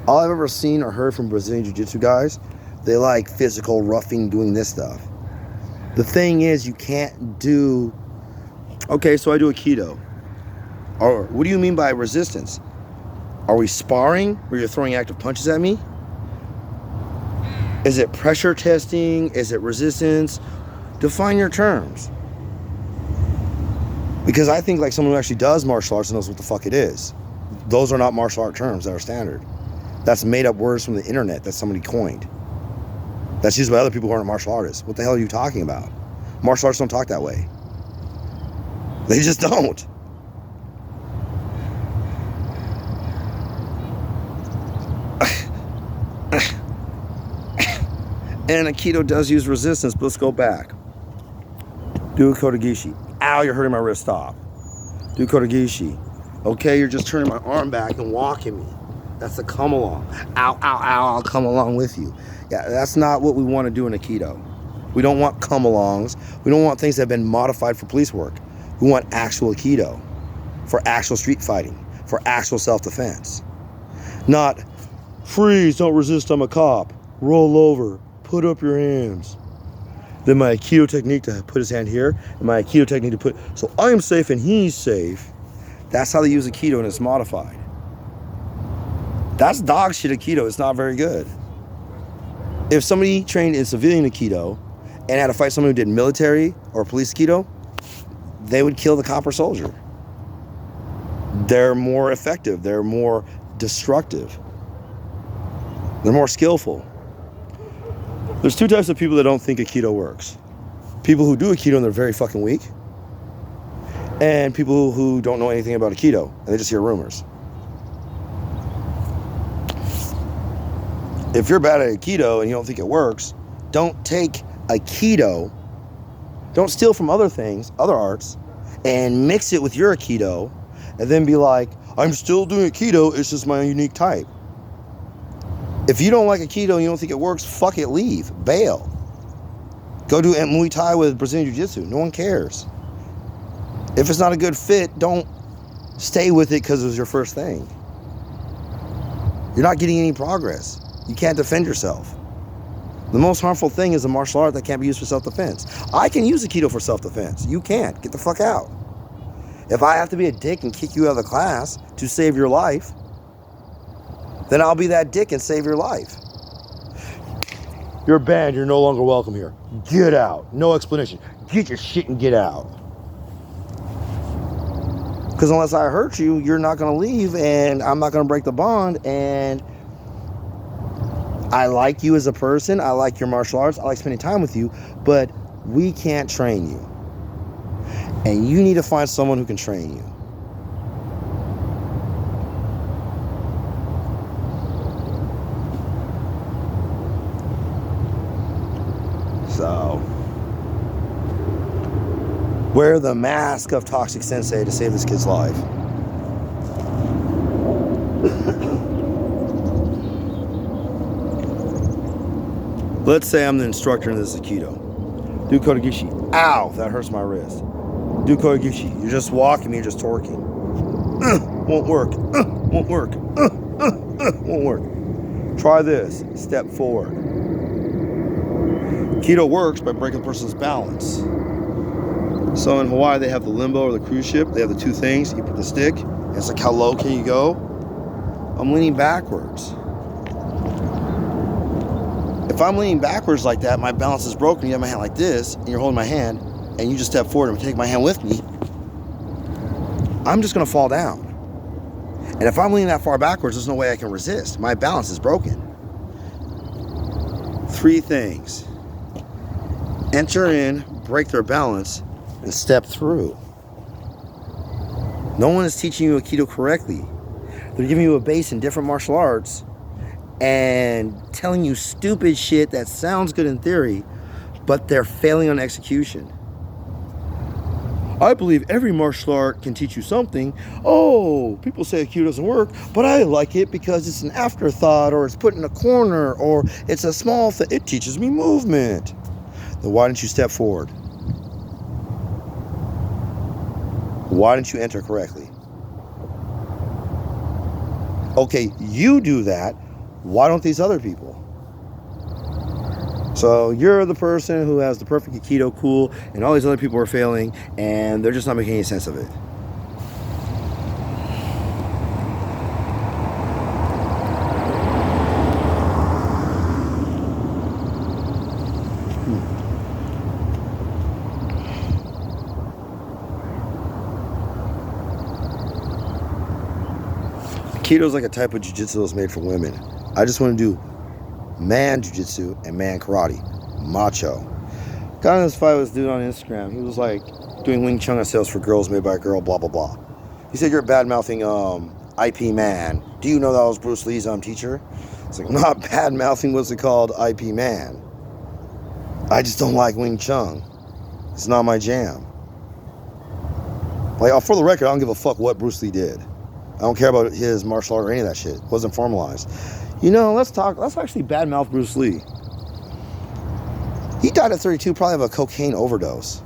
All I've ever seen or heard from Brazilian jiu-jitsu guys, they like physical roughing, doing this stuff. The thing is, you can't do, okay, so I do aikido. Or what do you mean by resistance? Are we sparring where you're throwing active punches at me? Is it pressure testing? Is it resistance? Define your terms. Because I think like someone who actually does martial arts knows what the fuck it is. Those are not martial art terms that are standard. That's made up words from the internet that somebody coined. That's used by other people who aren't martial artists. What the hell are you talking about? Martial arts don't talk that way. They just don't. And aikido does use resistance, but let's go back. Do kodogishi. Ow, you're hurting my wrist. Stop. Do kodogishi. Okay, you're just turning my arm back and walking me. That's a come along. Ow, ow, ow, I'll come along with you. Yeah, that's not what we want to do in aikido. We don't want come alongs. We don't want things that have been modified for police work. We want actual aikido, for actual street fighting, for actual self-defense. Not freeze, don't resist, I'm a cop. Roll over, put up your hands. Then my aikido technique to put his hand here, and my aikido technique to put, so I'm safe and he's safe. That's how they use aikido, and it's modified. That's dog shit aikido. It's not very good. If somebody trained in civilian aikido and had to fight someone who did military or police aikido, they would kill the cop or soldier. They're more effective. They're more destructive. They're more skillful. There's two types of people that don't think aikido works. People who do aikido and they're very fucking weak, and people who don't know anything about aikido and they just hear rumors. If you're bad at aikido and you don't think it works, don't take aikido, don't steal from other things, other arts, and mix it with your aikido, and then be like, I'm still doing aikido, it's just my unique type. If you don't like aikido and you don't think it works, fuck it, leave, bail. Go do Muay Thai with Brazilian Jiu-Jitsu, no one cares. If it's not a good fit, don't stay with it because it was your first thing. You're not getting any progress. You can't defend yourself. The most harmful thing is a martial art that can't be used for self-defense. I can use aikido for self-defense. You can't. Get the fuck out. If I have to be a dick and kick you out of the class to save your life, then I'll be that dick and save your life. You're banned. You're no longer welcome here. Get out. No explanation. Get your shit and get out. Because unless I hurt you, you're not going to leave, and I'm not going to break the bond, and I like you as a person, I like your martial arts, I like spending time with you, but we can't train you. And you need to find someone who can train you. So, wear the mask of Toxic Sensei to save this kid's life. Let's say I'm the instructor in this aikido. Do kodogishi. Ow, that hurts my wrist. Do kodogishi. You're just walking me, you're just torquing. Won't work. Won't work. Won't work. Try this. Step forward. Aikido works by breaking the person's balance. So in Hawaii, they have the limbo or the cruise ship. They have the two things. You put the stick, and it's like, how low can you go? I'm leaning backwards. If I'm leaning backwards like that, my balance is broken. You have my hand like this, and you're holding my hand, and you just step forward and take my hand with me, I'm just going to fall down. And if I'm leaning that far backwards, there's no way I can resist. My balance is broken. Three things. Enter in, break their balance, and step through. No one is teaching you Aikido correctly. They're giving you a base in different martial arts and telling you stupid shit that sounds good in theory, but they're failing on execution. I believe every martial art can teach you something. Oh, people say Aikido doesn't work, but I like it because it's an afterthought, or it's put in a corner, or it's a small thing. It teaches me movement. Then why didn't you step forward? Why didn't you enter correctly? Okay, you do that. Why don't these other people? So you're the person who has the perfect Aikido, cool, and all these other people are failing, and they're just not making any sense of it. Aikido is like a type of jiu-jitsu that's made for women. I just want to do man jiu-jitsu and man karate. Macho. Got in this fight with this dude on Instagram. He was like doing Wing Chun sales for girls made by a girl, blah, blah, blah. He said, you're bad mouthing IP Man. Do you know that was Bruce Lee's teacher? It's like, I'm not bad mouthing what's it called IP Man. I just don't like Wing Chun. It's not my jam. Like, for the record, I don't give a fuck what Bruce Lee did. I don't care about his martial art or any of that shit. It wasn't formalized. You know, let's actually badmouth Bruce Lee. He died at 32, probably of a cocaine overdose.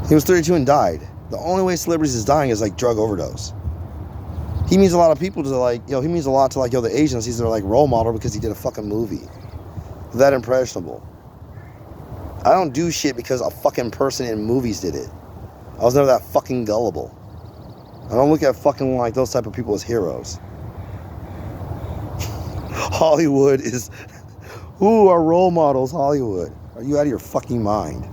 He was 32 and died. The only way celebrities is dying is like drug overdose. He means a lot of people to like, he means a lot to like, the Asians. He's their like role model because he did a fucking movie. That impressionable. I don't do shit because a fucking person in movies did it. I was never that fucking gullible. I don't look at fucking like those type of people as heroes. Hollywood is... Who are role models, Hollywood? Are you out of your fucking mind?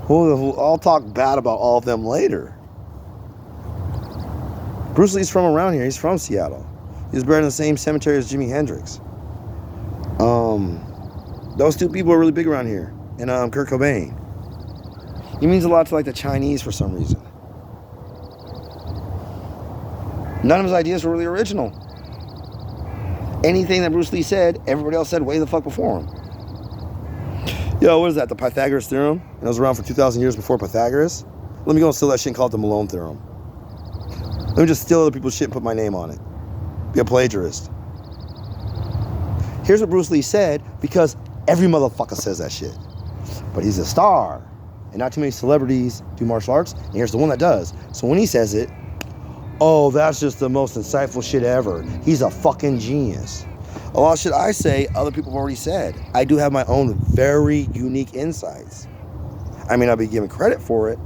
I'll talk bad about all of them later. Bruce Lee's from around here. He's from Seattle. He was buried in the same cemetery as Jimi Hendrix. Those two people are really big around here. And Kurt Cobain. He means a lot to like the Chinese for some reason. None of his ideas were really original. Anything that Bruce Lee said, everybody else said way the fuck before him. Yo, what is that? The Pythagoras theorem? And it was around for 2,000 years before Pythagoras. Let me go and steal that shit and call it the Malone theorem. Let me just steal other people's shit and put my name on it. Be a plagiarist. Here's what Bruce Lee said, because every motherfucker says that shit. But he's a star. And not too many celebrities do martial arts. And here's the one that does. So when he says it, oh, that's just the most insightful shit ever. He's a fucking genius. A lot of shit I say, other people have already said. I do have my own very unique insights. I may not be given credit for it.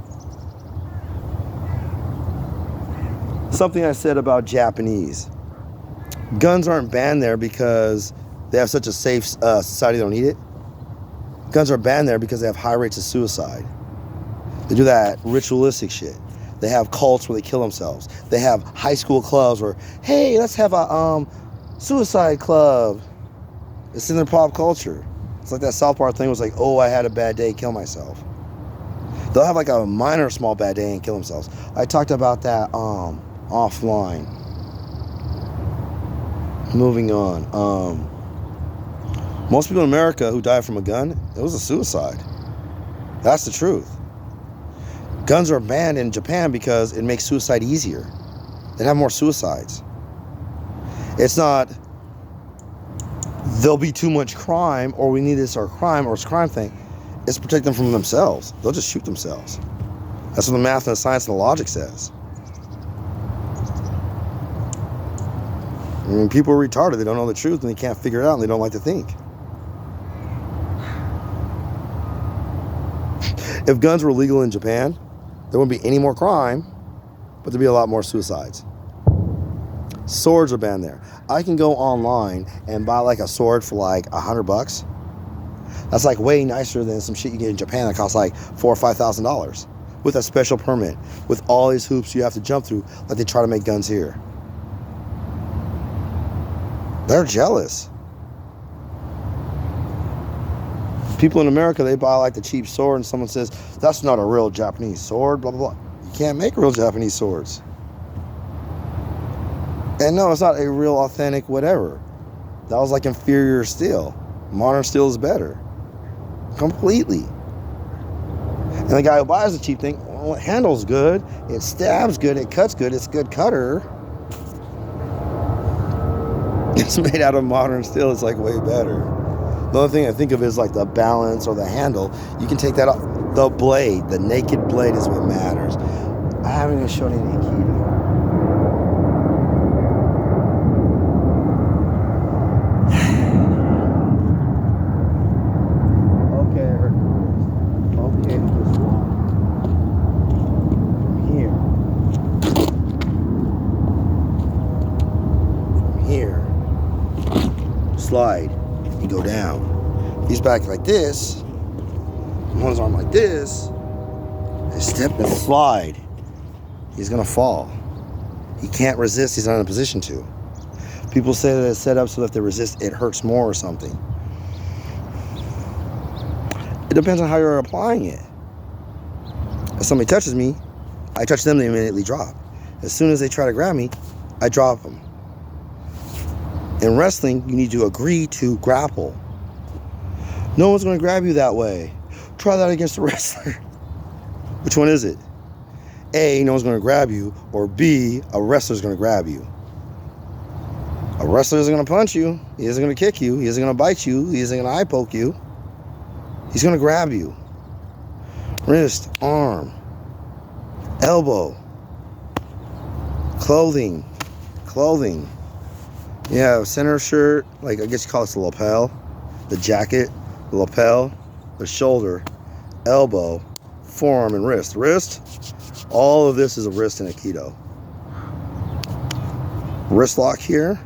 Something I said about Japanese. Guns aren't banned there because they have such a safe society they don't need it. Guns are banned there because they have high rates of suicide. They do that ritualistic shit. They have cults where they kill themselves. They have high school clubs where, hey, let's have a suicide club. It's in their pop culture. It's like that South Park thing was like, oh, I had a bad day, kill myself. They'll have like a minor small bad day and kill themselves. I talked about that offline. Moving on. Most people in America who die from a gun, it was a suicide. That's the truth. Guns are banned in Japan because it makes suicide easier. They have more suicides. It's not, there'll be too much crime, or we need this or crime, or it's a crime thing. It's protect them from themselves. They'll just shoot themselves. That's what the math and the science and the logic says. I mean, people are retarded. They don't know the truth and they can't figure it out and they don't like to think. If guns were legal in Japan, there wouldn't be any more crime, but there'd be a lot more suicides. Swords are banned there. I can go online and buy like a sword for like $100. That's like way nicer than some shit you get in Japan that costs like $4,000 or $5,000 with a special permit, with all these hoops you have to jump through, like they try to make guns here. They're jealous. People in America, they buy like the cheap sword and someone says, that's not a real Japanese sword, blah, blah, blah. You can't make real Japanese swords. And no, it's not a real authentic whatever. That was like inferior steel. Modern steel is better. Completely. And the guy who buys the cheap thing, well, it handles good, it stabs good, it cuts good, it's a good cutter. It's made out of modern steel, it's like way better. The only thing I think of is like the balance or the handle. You can take that off. The blade, the naked blade is what matters. I haven't even shown any aikido. Okay, I heard this. Okay, this one. From here. Slide. You go down. He's back like this. One's arm like this. And step and slide. He's gonna fall. He can't resist. He's not in a position to. People say that it's set up so that if they resist, it hurts more or something. It depends on how you're applying it. If somebody touches me, I touch them, they immediately drop. As soon as they try to grab me, I drop them. In wrestling, you need to agree to grapple. No one's going to grab you that way. Try that against a wrestler. Which one is it? A, no one's going to grab you, or B, a wrestler's going to grab you. A wrestler isn't going to punch you. He isn't going to kick you. He isn't going to bite you. He isn't going to eye poke you. He's going to grab you. Wrist, arm, elbow, clothing. You have center shirt, like I guess you call it the lapel, the jacket, the lapel, the shoulder, elbow, forearm, and wrist. Wrist, all of this is a wrist in Aikido. Wrist lock here.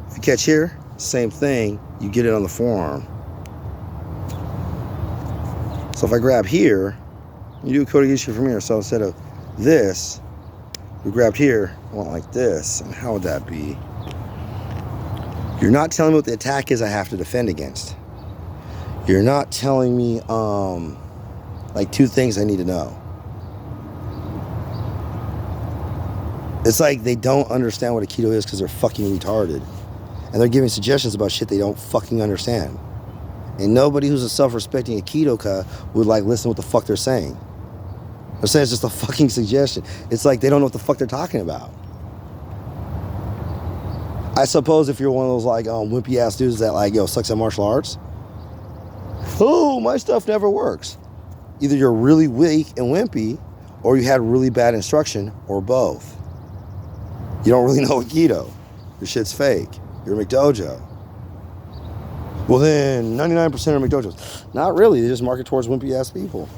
If you catch here, same thing, you get it on the forearm. So if I grab here, you do Kodogishi from here. So instead of this, we grabbed here, I want like this. And how would that be? You're not telling me what the attack is I have to defend against. You're not telling me like two things I need to know. It's like they don't understand what Aikido is because they're fucking retarded. And they're giving suggestions about shit they don't fucking understand. And nobody who's a self-respecting Aikidoka would like listen to what the fuck they're saying. They're saying it's just a fucking suggestion. It's like they don't know what the fuck they're talking about. I suppose if you're one of those like wimpy ass dudes that like, sucks at martial arts. Oh, my stuff never works. Either you're really weak and wimpy, or you had really bad instruction, or both. You don't really know Aikido. Your shit's fake. You're a McDojo. Well then, 99% of McDojos. Not really, they just market towards wimpy ass people.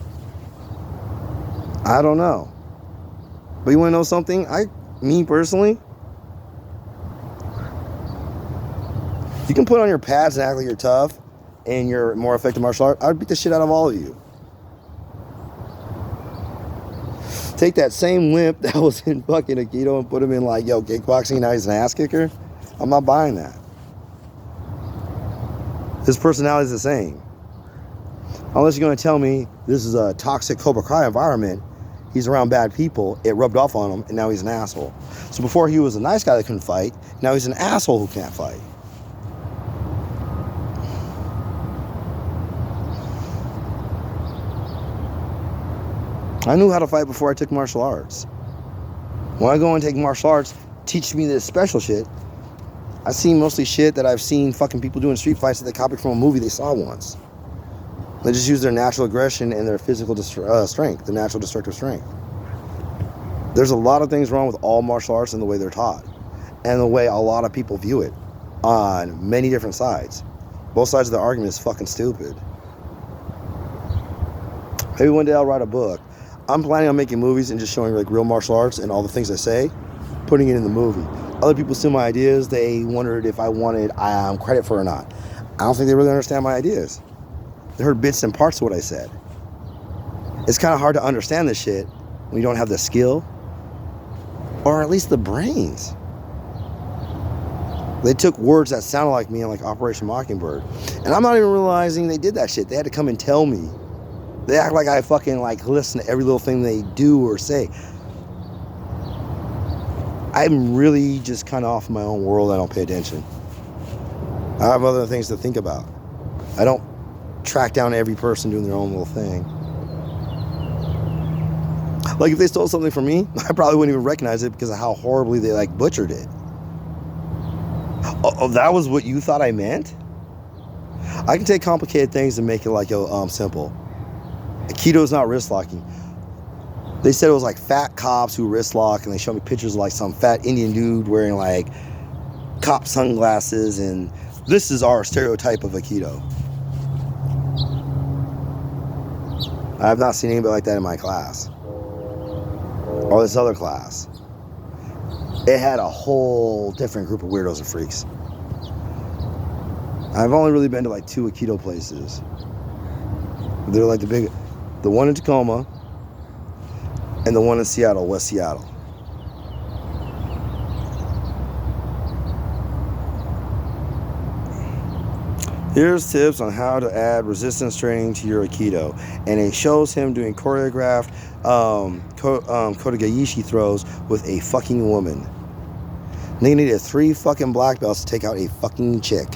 I don't know. But you wanna know something? Me personally, you can put on your pads and act like you're tough and you're more effective martial art. I would beat the shit out of all of you. Take that same wimp that was in fucking Aikido and put him in like, kickboxing, now he's an ass kicker. I'm not buying that. His personality is the same. Unless you're going to tell me this is a toxic Cobra Kai environment, he's around bad people, it rubbed off on him, and now he's an asshole. So before he was a nice guy that couldn't fight, now he's an asshole who can't fight. I knew how to fight before I took martial arts. When I go and take martial arts, teach me this special shit. I've seen mostly shit that I've seen fucking people doing street fights that they copied from a movie they saw once. They just use their natural aggression and their physical strength, their natural destructive strength. There's a lot of things wrong with all martial arts and the way they're taught, and the way a lot of people view it on many different sides. Both sides of the argument is fucking stupid. Maybe one day I'll write a book. I'm planning on making movies and just showing like real martial arts and all the things I say, putting it in the movie. Other people steal my ideas. They wondered if I wanted credit for it or not. I don't think they really understand my ideas. They heard bits and parts of what I said. It's kind of hard to understand this shit when you don't have the skill, or at least the brains. They took words that sounded like me in like Operation Mockingbird, and I'm not even realizing they did that shit. They had to come and tell me. They act like I fucking like listen to every little thing they do or say. I'm really just kind of off in my own world. I don't pay attention. I have other things to think about. I don't track down every person doing their own little thing. Like if they stole something from me, I probably wouldn't even recognize it because of how horribly they like butchered it. Oh, that was what you thought I meant? I can take complicated things and make it like simple. Aikido is not wrist locking. They said it was like fat cops who wrist lock, and they showed me pictures of like some fat Indian dude wearing like cop sunglasses, and this is our stereotype of Aikido. I have not seen anybody like that in my class or this other class. It had a whole different group of weirdos and freaks. I've only really been to like 2 Aikido places. They're like the one in Tacoma and the one in Seattle, West Seattle. Here's tips on how to add resistance training to your aikido, and it shows him doing choreographed kotegaeshi throws with a fucking woman. They needed 3 fucking black belts to take out a fucking chick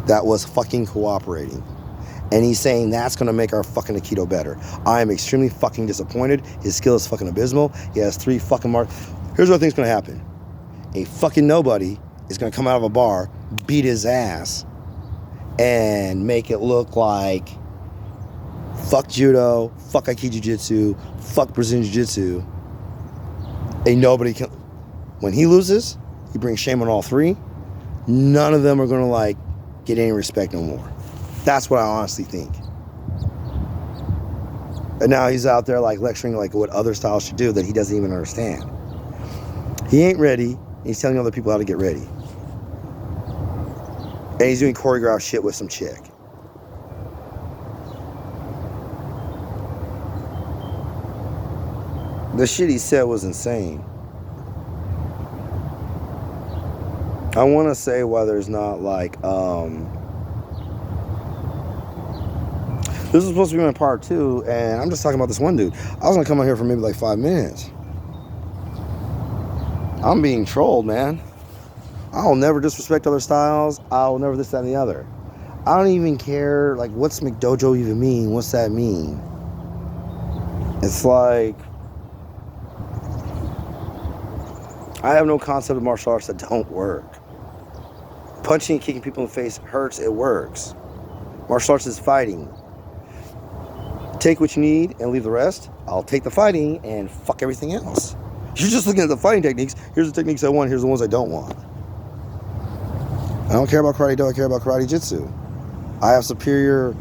that was fucking cooperating. And he's saying that's going to make our fucking aikido better. I am extremely fucking disappointed. His skill is fucking abysmal. He has 3 fucking marks. Here's what I think's going to happen. A fucking nobody is going to come out of a bar, beat his ass, and make it look like fuck judo, fuck aikido jujutsu, fuck Brazilian jiu-jitsu. A nobody can. When he loses, he brings shame on all 3. None of them are going to like get any respect no more. That's what I honestly think. And now he's out there like lecturing like what other styles should do that he doesn't even understand. He ain't ready. He's telling other people how to get ready. And he's doing choreographed shit with some chick. The shit he said was insane. I want to say why there's not like, this is supposed to be my part 2, and I'm just talking about this one dude. I was going to come out here for maybe like 5 minutes. I'm being trolled, man. I'll never disrespect other styles. I'll never this, that, and the other. I don't even care, like, what's McDojo even mean? What's that mean? It's like, I have no concept of martial arts that don't work. Punching and kicking people in the face hurts, it works. Martial arts is fighting. Take what you need and leave the rest. I'll take the fighting and fuck everything else. You're just looking at the fighting techniques. Here's the techniques I want, here's the ones I don't want. I don't care about karate do, I care about karate jitsu. I have superior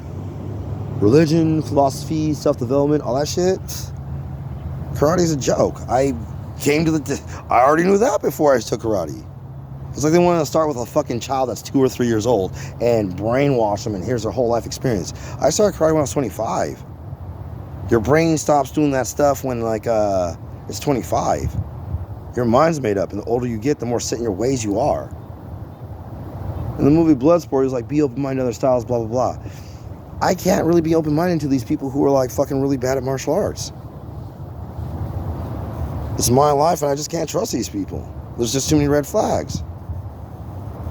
religion, philosophy, self-development, all that shit. Karate's a joke. I already knew that before I took karate. It's like they want to start with a fucking child that's 2 or 3 years old and brainwash them and here's their whole life experience. I started karate when I was 25. Your brain stops doing that stuff when like it's 25. Your mind's made up, and the older you get, the more set in your ways you are. In the movie Bloodsport, he was like, be open-minded to other styles, blah, blah, blah. I can't really be open-minded to these people who are like fucking really bad at martial arts. It's my life, and I just can't trust these people. There's just too many red flags.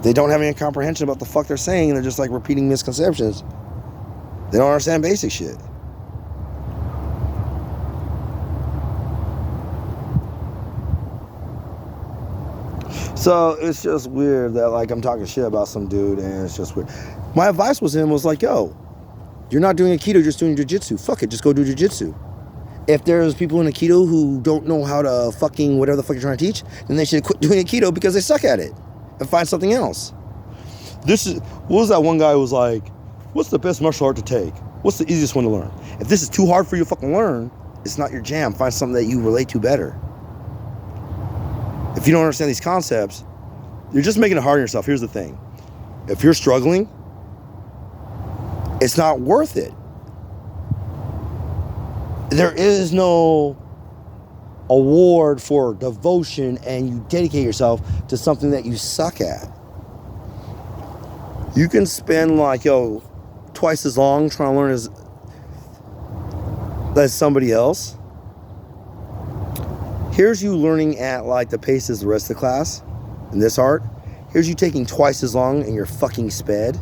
They don't have any comprehension about the fuck they're saying, and they're just like repeating misconceptions. They don't understand basic shit. So it's just weird that like I'm talking shit about some dude, and it's just weird. My advice was like, yo, you're not doing aikido, you're just doing jujitsu. Fuck it, just go do jujitsu. If there's people in aikido who don't know how to fucking whatever the fuck you're trying to teach, then they should quit doing aikido because they suck at it and find something else. What was that one guy who was like, what's the best martial art to take? What's the easiest one to learn? If this is too hard for you to fucking learn, it's not your jam. Find something that you relate to better. If you don't understand these concepts, you're just making it hard on yourself. Here's the thing. If you're struggling, it's not worth it. There is no award for devotion and you dedicate yourself to something that you suck at. You can spend like, twice as long trying to learn as somebody else. Here's you learning at like the pace as the rest of the class in this art. Here's you taking twice as long and you're fucking sped.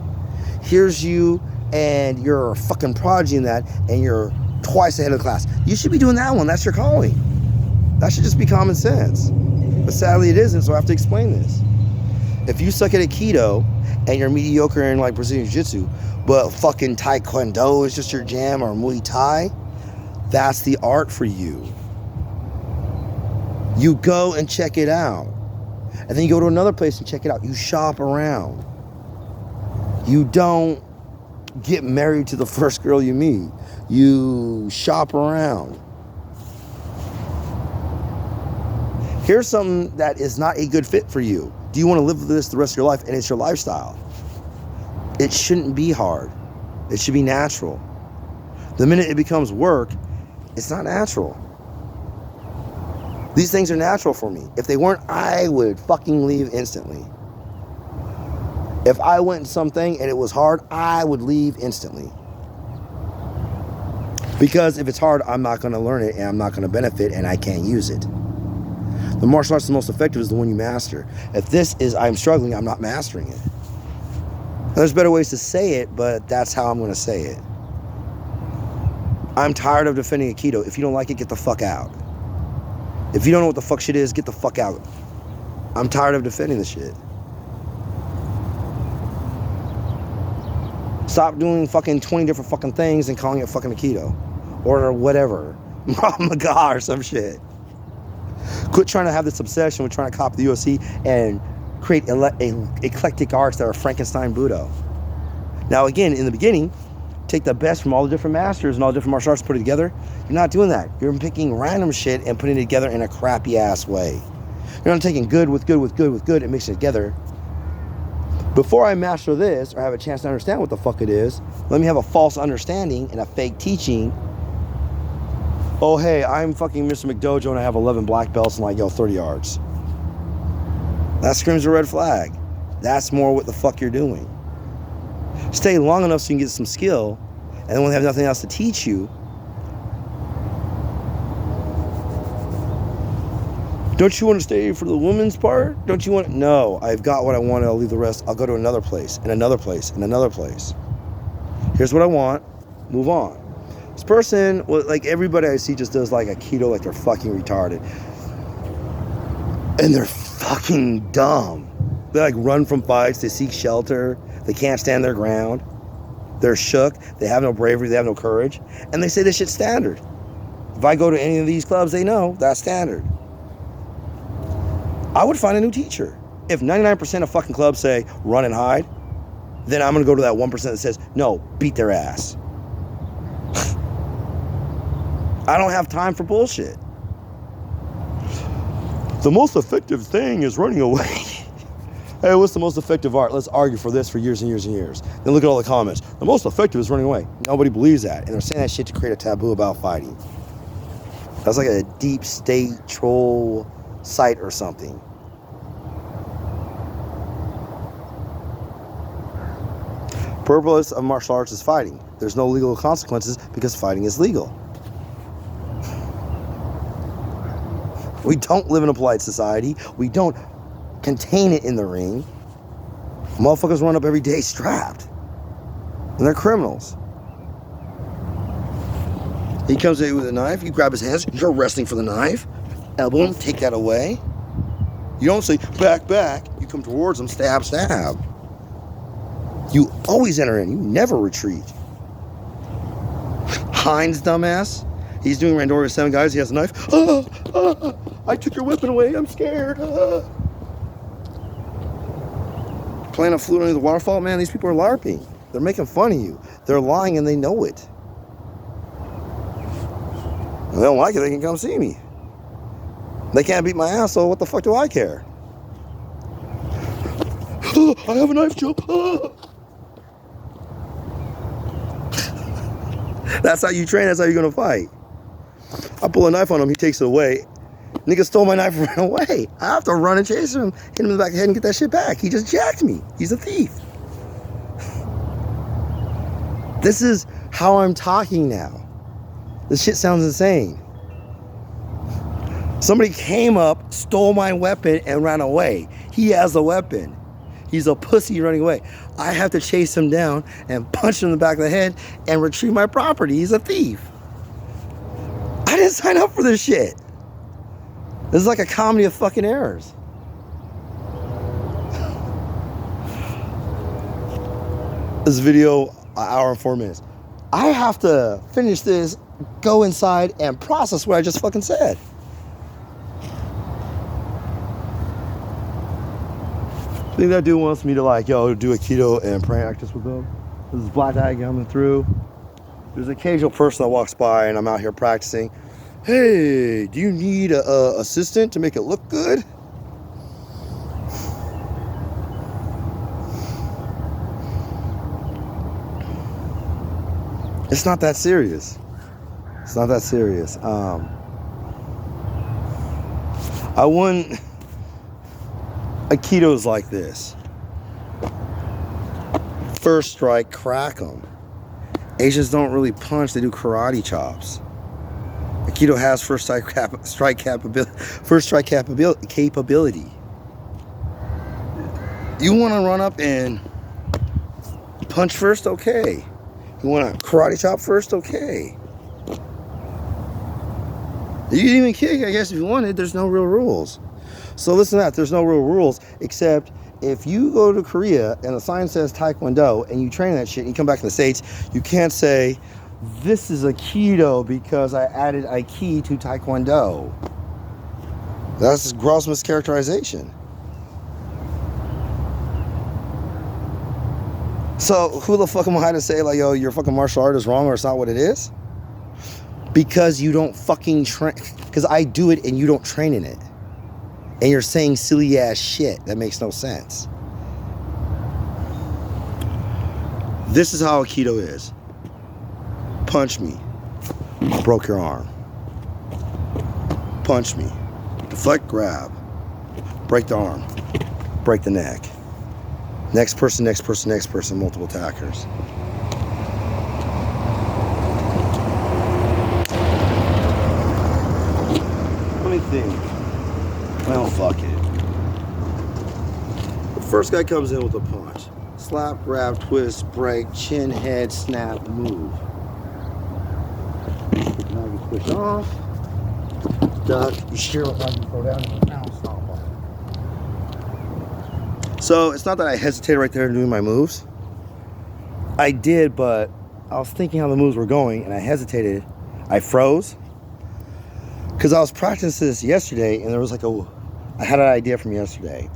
Here's you and you're a fucking prodigy in that and you're twice ahead of the class. You should be doing that one. That's your calling. That should just be common sense. But sadly it isn't, so I have to explain this. If you suck at Aikido and you're mediocre in like Brazilian Jiu-Jitsu, but fucking Taekwondo is just your jam or Muay Thai, that's the art for you. You go and check it out. And then you go to another place and check it out. You shop around. You don't get married to the first girl you meet. You shop around. Here's something that is not a good fit for you. Do you want to live this the rest of your life and it's your lifestyle? It shouldn't be hard. It should be natural. The minute it becomes work, it's not natural. These things are natural for me. If they weren't, I would fucking leave instantly. If I went in something and it was hard, I would leave instantly. Because if it's hard, I'm not going to learn it and I'm not going to benefit and I can't use it. The martial arts the most effective is the one you master. If this is I'm struggling, I'm not mastering it. And there's better ways to say it, but that's how I'm going to say it. I'm tired of defending aikido. If you don't like it, get the fuck out. If you don't know what the fuck shit is, get the fuck out. I'm tired of defending this shit. Stop doing fucking 20 different fucking things and calling it fucking aikido. Or whatever. Krav Maga or some shit. Quit trying to have this obsession with trying to copy the UFC and create eclectic arts that are Frankenstein Budo. Now again, in the beginning, take the best from all the different masters and all the different martial arts, put it together. You're not doing that. You're picking random shit and putting it together in a crappy ass way. You're not taking good with good with good with good and mixing it together. Before I master this or have a chance to understand what the fuck it is, let me have a false understanding and a fake teaching. Oh, hey, I'm fucking Mr. McDojo and I have 11 black belts and like, yo, 30 yards. That screams a red flag. That's more what the fuck you're doing. Stay long enough so you can get some skill, and then when they have nothing else to teach you, don't you want to stay for the woman's part? Don't you want? No, I've got what I want. I'll leave the rest. I'll go to another place, and another place, and another place. Here's what I want. Move on. This person, well, like everybody I see just does like aikido like they're fucking retarded. And they're fucking dumb. They like run from fights, they seek shelter, they can't stand their ground. They're shook, they have no bravery, they have no courage. And they say this shit's standard. If I go to any of these clubs, they know that's standard. I would find a new teacher. If 99% of fucking clubs say run and hide, then I'm gonna go to that 1% that says, no, beat their ass. I don't have time for bullshit. The most effective thing is running away. Hey, what's the most effective art? Let's argue for this for years and years and years. Then look at all the comments. The most effective is running away. Nobody believes that. And they're saying that shit to create a taboo about fighting. That's like a deep state troll site or something. Purpose of martial arts is fighting. There's no legal consequences because fighting is legal. We don't live in a polite society. We don't contain it in the ring. Motherfuckers run up every day strapped. And they're criminals. He comes at you with a knife, you grab his hands, you're wrestling for the knife. Elbow him, take that away. You don't say, back, back. You come towards him, stab, stab. You always enter in. You never retreat. Hines, dumbass. He's doing Randori with 7 guys. He has a knife. I took your weapon away. I'm scared. Playing a flute under the waterfall, man. These people are LARPing. They're making fun of you. They're lying and they know it. If they don't like it, they can come see me. They can't beat my ass, so what the fuck do I care? I have a knife, Joe. That's how you train. That's how you're going to fight. I pull a knife on him. He takes it away. Nigga stole my knife and ran away. I have to run and chase him, hit him in the back of the head and get that shit back. He just jacked me. He's a thief. This is how I'm talking now. This shit sounds insane. Somebody came up, stole my weapon, and ran away. He has a weapon. He's a pussy running away. I have to chase him down and punch him in the back of the head and retrieve my property. He's a thief. I didn't sign up for this shit. This is like a comedy of fucking errors. This video, an hour and 4 minutes. I have to finish this, go inside, and process what I just fucking said. I think that dude wants me to like, yo, do aikido and practice with them. This is black eye coming through. There's an occasional person that walks by and I'm out here practicing. Hey, do you need an assistant to make it look good? It's not that serious. It's not that serious. I wouldn't... Aikido's like this. First strike, crack them. Asians don't really punch, they do karate chops. Aikido has first strike capability. You want to run up and punch first? Okay. You want to karate chop first? Okay. You can even kick, I guess, if you wanted. There's no real rules. So listen to that. There's no real rules, except if you go to Korea and the sign says Taekwondo and you train that shit and you come back in the States, you can't say, this is Aikido because I added Aiki to Taekwondo. That's gross mischaracterization. So who the fuck am I to say, like, yo, your fucking martial art is wrong or it's not what it is? Because you don't fucking train. Because I do it and you don't train in it. And you're saying silly ass shit that makes no sense. This is how Aikido is. Punch me. Broke your arm. Punch me. Deflect, grab. Break the arm. Break the neck. Next person, next person, next person, multiple attackers. Let me think. Well, fuck it. The first guy comes in with a punch. Slap, grab, twist, break, chin, head, snap, move. Now you push off. Duck. You shear it like you throw down and now stop. So it's not that I hesitated right there in doing my moves. I did, but I was thinking how the moves were going and I hesitated. I froze. Because I was practicing this yesterday and there was like I had an idea from yesterday.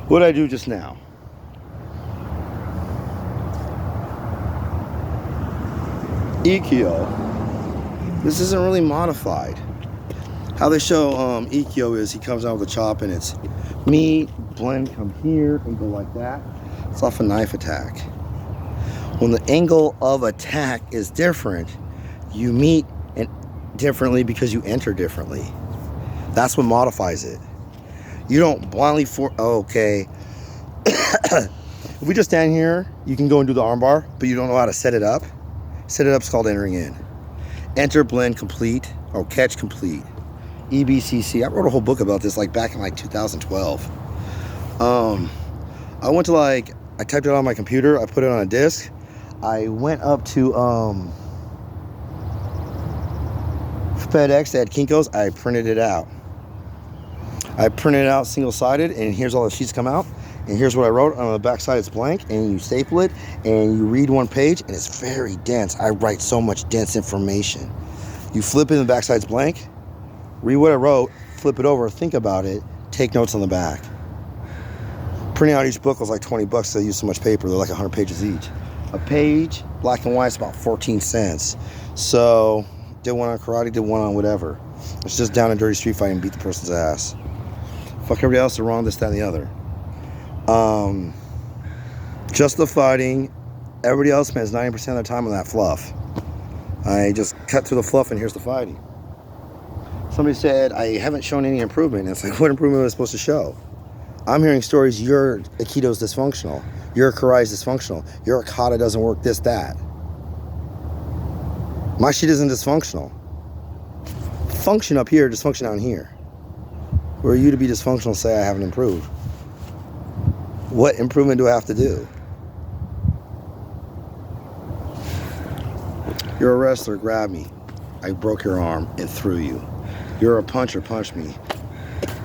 What did I do just now? Ikkyo. This isn't really modified. How they show Ikkyo is he comes out with a chop and it's meet, blend, come here, and go like that. It's off a knife attack. When the angle of attack is different, you meet and differently because you enter differently. That's what modifies it. You don't blindly okay. If we just stand here, you can go and do the armbar, but you don't know how to set it up. Set it up is called entering in. Enter, blend, complete, or catch, complete. EBCC. I wrote a whole book about this like back in like 2012. I went to I typed it on my computer, I put it on a disc. I went up to FedEx, they had Kinko's, I printed it out. I printed it out single-sided and here's all the sheets come out. And here's what I wrote. On the back side it's blank and you staple it and you read one page and it's very dense. I write so much dense information. You flip it and the back side's blank. Read what I wrote, flip it over, think about it, take notes on the back. Printing out each book was like 20 bucks, they use so much paper, they're like 100 pages each. A page, black and white, is about 14 cents. So, did one on karate, did one on whatever. It's just down and dirty street fight and beat the person's ass. Fuck everybody else, they're wrong, this, that, and the other. Just the fighting, everybody else spends 90% of their time on that fluff. I just cut through the fluff and here's the fighting. Somebody said, I haven't shown any improvement. And it's like, what improvement was I supposed to show? I'm hearing stories, your Aikido's dysfunctional. Your Karai's dysfunctional. Your Akata doesn't work, this, that. My shit isn't dysfunctional. Function up here, dysfunction down here. Who are you to be dysfunctional and say I haven't improved? What improvement do I have to do? You're a wrestler, grab me. I broke your arm and threw you. You're a puncher, punch me.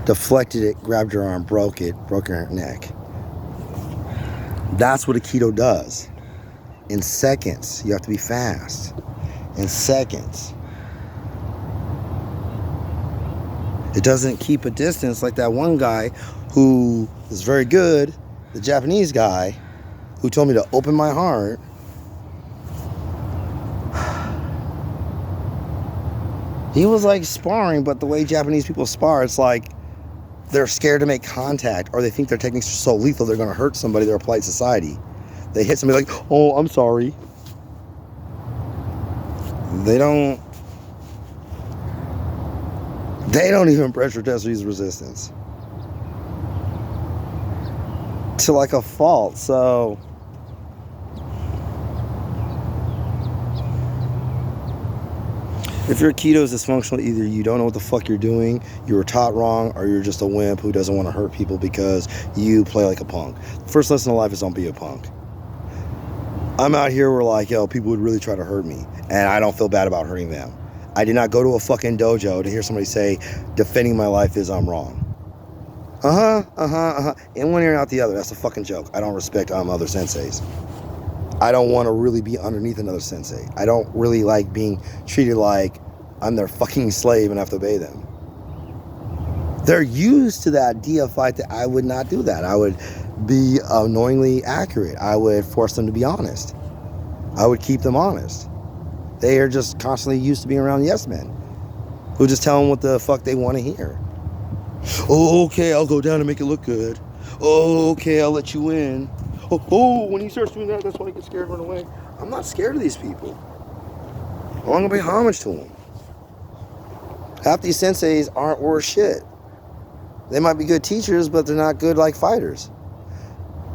Deflected it, grabbed your arm, broke your neck. That's what Aikido does. In seconds. You have to be fast. In seconds. It doesn't keep a distance like that one guy who is very good, the Japanese guy, who told me to open my heart. He was like sparring, but the way Japanese people spar, it's like they're scared to make contact or they think their techniques are so lethal they're going to hurt somebody. They're a polite society. They hit somebody like, oh, I'm sorry. They don't even pressure test or use resistance. to like a fault. So if your aikido is dysfunctional, either you don't know what the fuck you're doing, you were taught wrong, or you're just a wimp who doesn't want to hurt people because you play like a punk. The first lesson in life is don't be a punk. I'm out here where like, yo, people would really try to hurt me, and I don't feel bad about hurting them. I did not go to a fucking dojo to hear somebody say defending my life is I'm wrong. In one ear and out the other. That's a fucking joke. I don't respect other senseis. I don't want to really be underneath another sensei. I don't really like being treated like I'm their fucking slave and have to obey them. They're used to that deified that I would not do that. I would be annoyingly accurate. I would force them to be honest. I would keep them honest. They are just constantly used to being around yes men who just tell them what the fuck they want to hear. Oh, okay, I'll go down and make it look good. Oh, okay, I'll let you in. Oh, when he starts doing that, that's when I get scared and run away. I'm not scared of these people. I'm going to pay homage to them. Half these senseis aren't worth shit. They might be good teachers, but they're not good like fighters.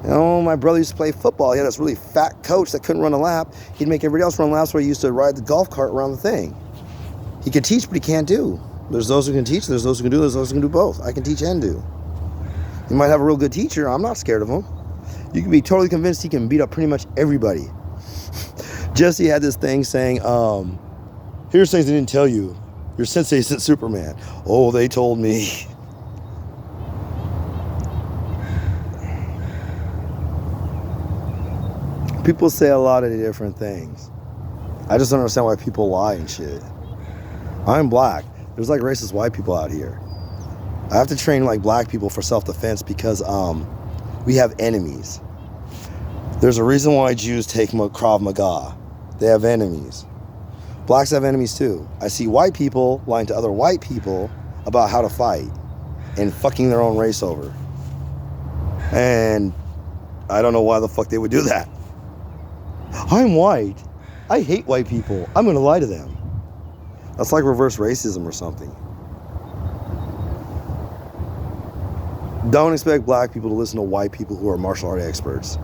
You know, my brother used to play football. He had this really fat coach that couldn't run a lap. He'd make everybody else run laps where he used to ride the golf cart around the thing. He could teach, but he can't do. There's those who can teach, there's those who can do, there's those who can do both. I can teach and do. You might have a real good teacher. I'm not scared of him. You can be totally convinced he can beat up pretty much everybody. Jesse had this thing saying, here's things they didn't tell you. Your sensei isn't Superman. Oh, they told me. People say a lot of different things. I just don't understand why people lie and shit. I'm black. There's like racist white people out here. I have to train like black people for self-defense because we have enemies. There's a reason why Jews take Krav Maga. They have enemies. Blacks have enemies too. I see white people lying to other white people about how to fight and fucking their own race over. And I don't know why the fuck they would do that. I'm white. I hate white people. I'm gonna lie to them. That's like reverse racism or something. Don't expect black people to listen to white people who are martial art experts.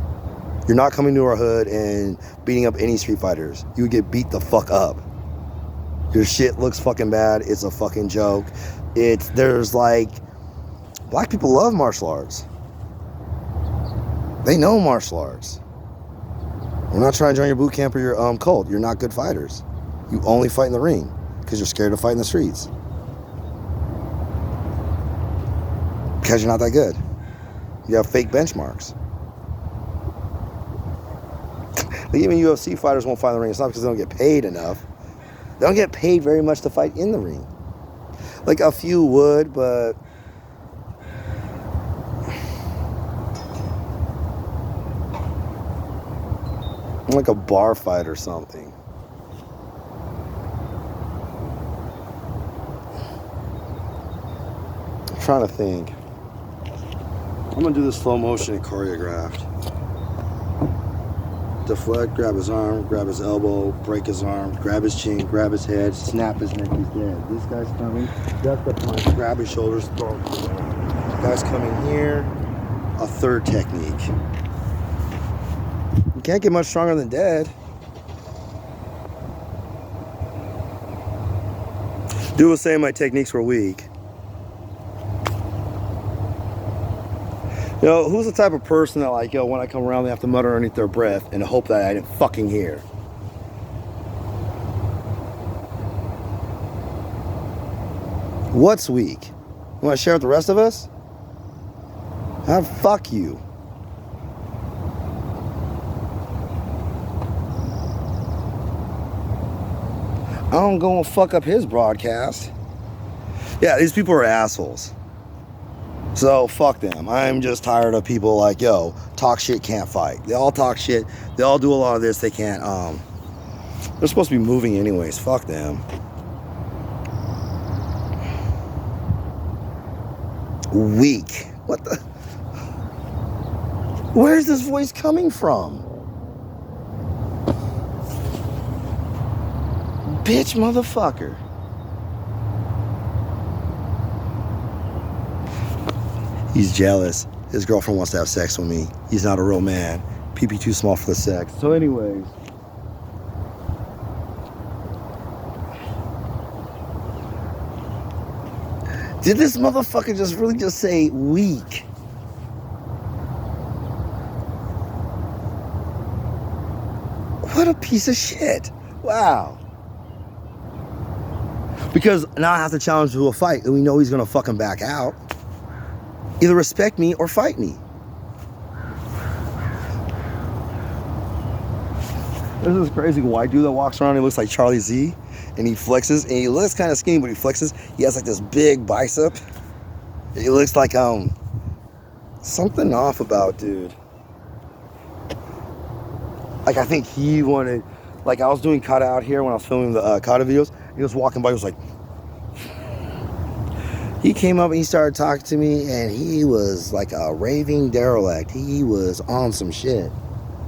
You're not coming to our hood and beating up any street fighters. You would get beat the fuck up. Your shit looks fucking bad. It's a fucking joke. There's like, black people love martial arts. They know martial arts. We're not trying to join your boot camp or your cult. You're not good fighters. You only fight in the ring because you're scared to fight in the streets. Because you're not that good. You have fake benchmarks. Even UFC fighters won't fight in the ring. It's not because they don't get paid enough. They don't get paid very much to fight in the ring. Like a few would, but like a bar fight or something. I'm trying to think. I'm gonna do this slow motion and choreographed. Deflect, grab his arm, grab his elbow, break his arm, grab his chin, grab his head, snap his neck, he's dead. This guy's coming, duck the punch, grab his shoulders, throw him to the ground. Guy's coming here, a third technique. You can't get much stronger than dead. Dude was saying my techniques were weak. You know, who's the type of person that like, yo, when I come around, they have to mutter underneath their breath and hope that I didn't fucking hear? What's weak? You want to share with the rest of us? Fuck you. I don't go and fuck up his broadcast. Yeah, these people are assholes. So fuck them. I'm just tired of people like, yo, talk shit, can't fight. They all talk shit. They all do a lot of this. They can't. They're supposed to be moving anyways. Fuck them. Weak. What the? Where's this voice coming from? Bitch, motherfucker. He's jealous. His girlfriend wants to have sex with me. He's not a real man. Pee-pee too small for the sex. So anyways. Did this motherfucker just really just say weak? What a piece of shit. Wow. Because now I have to challenge him to a fight, and we know he's gonna fucking back out. Either respect me or fight me. There's this crazy white dude that walks around, he looks like Charlie Z, and he flexes, and he looks kind of skinny, but he flexes. He has like this big bicep. He looks like something off about dude. Like I think he wanted, like I was doing kata out here when I was filming the kata videos. He was walking by, he was like, he came up and he started talking to me, and he was like a raving derelict. He was on some shit.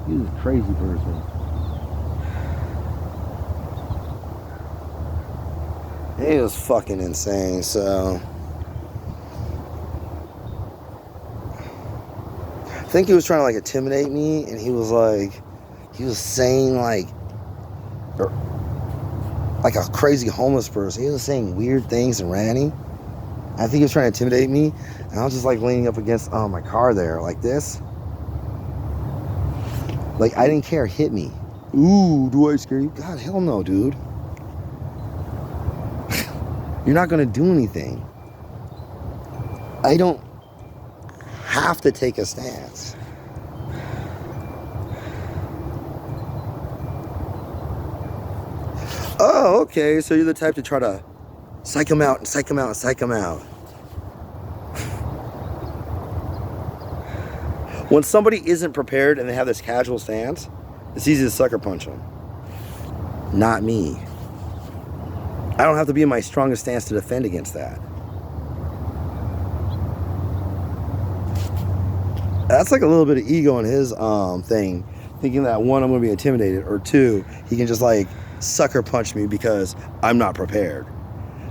He was a crazy person. He was fucking insane, so. I think he was trying to like intimidate me, and he was saying like a crazy homeless person. He was saying weird things and ranting. I think he was trying to intimidate me, and I was just like leaning up against my car there like this. Like I didn't care, hit me. Ooh, do I scare you? God, hell no, dude. You're not gonna do anything. I don't have to take a stance. Oh, okay, so you're the type to try to psych him out and psych him out and psych him out. When somebody isn't prepared and they have this casual stance, it's easy to sucker punch them. Not me. I don't have to be in my strongest stance to defend against that. That's like a little bit of ego in his thing, thinking that one, I'm going to be intimidated, or two, he can just like sucker punch me because I'm not prepared.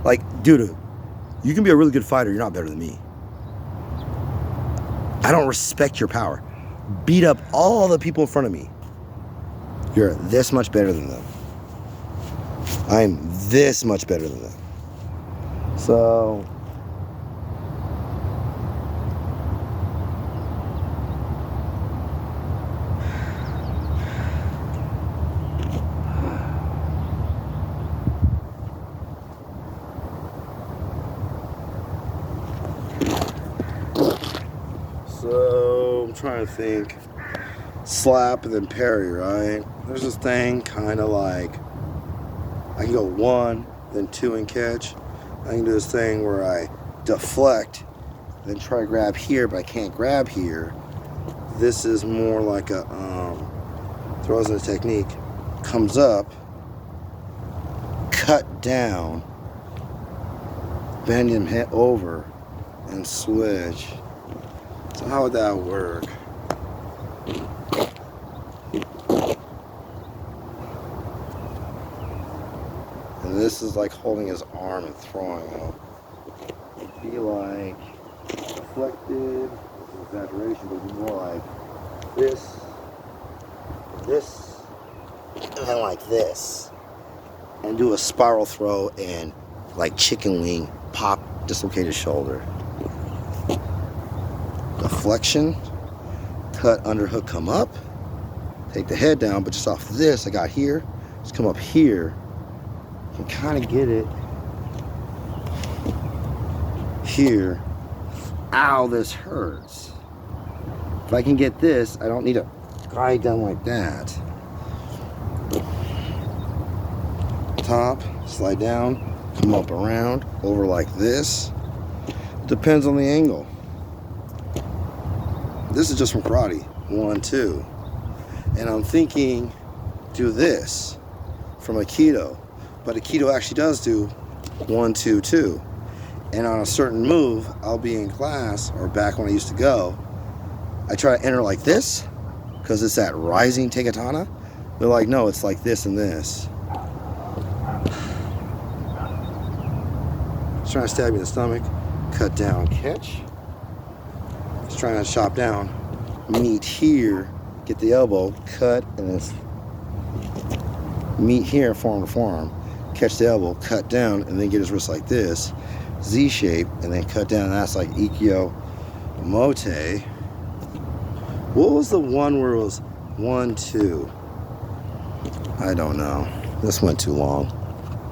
Like, dude, you can be a really good fighter, you're not better than me. I don't respect your power. Beat up all the people in front of me. You're this much better than them. I'm this much better than them. So I'm trying to think. Slap and then parry, right? There's this thing kind of like I can go 1, then 2 and catch. I can do this thing where I deflect, then try to grab here, but I can't grab here. This is more like a throws in a technique. Comes up, cut down, bend him head over, and switch. So how would that work? And this is like holding his arm and throwing him. It'd be like deflected, exaggeration, but it'd be more like this, and then like this. And do a spiral throw and like chicken wing, pop, dislocate his shoulder. Deflection, cut, underhook, come up, take the head down, but just off this I got here, just come up here. You can kind of get it here. Ow, this hurts. If I can get this, I don't need to glide down like that. Top, slide down, come up around, over like this. Depends on the angle. This is just from karate, 1, 2. And I'm thinking, do this from aikido. But aikido actually does do 1, 2, 2. And on a certain move, I'll be in class, or back when I used to go, I try to enter like this, because it's that rising tegatana. They're like, no, it's like this and this. Just trying to stab you in the stomach, cut down, catch. Just trying to chop down. Meet here, get the elbow, cut, and then meet here, forearm to forearm. Catch the elbow, cut down, and then get his wrist like this, Z shape, and then cut down. And that's like Ikkyo Mote. What was the one where it was 1, 2? I don't know. This went too long.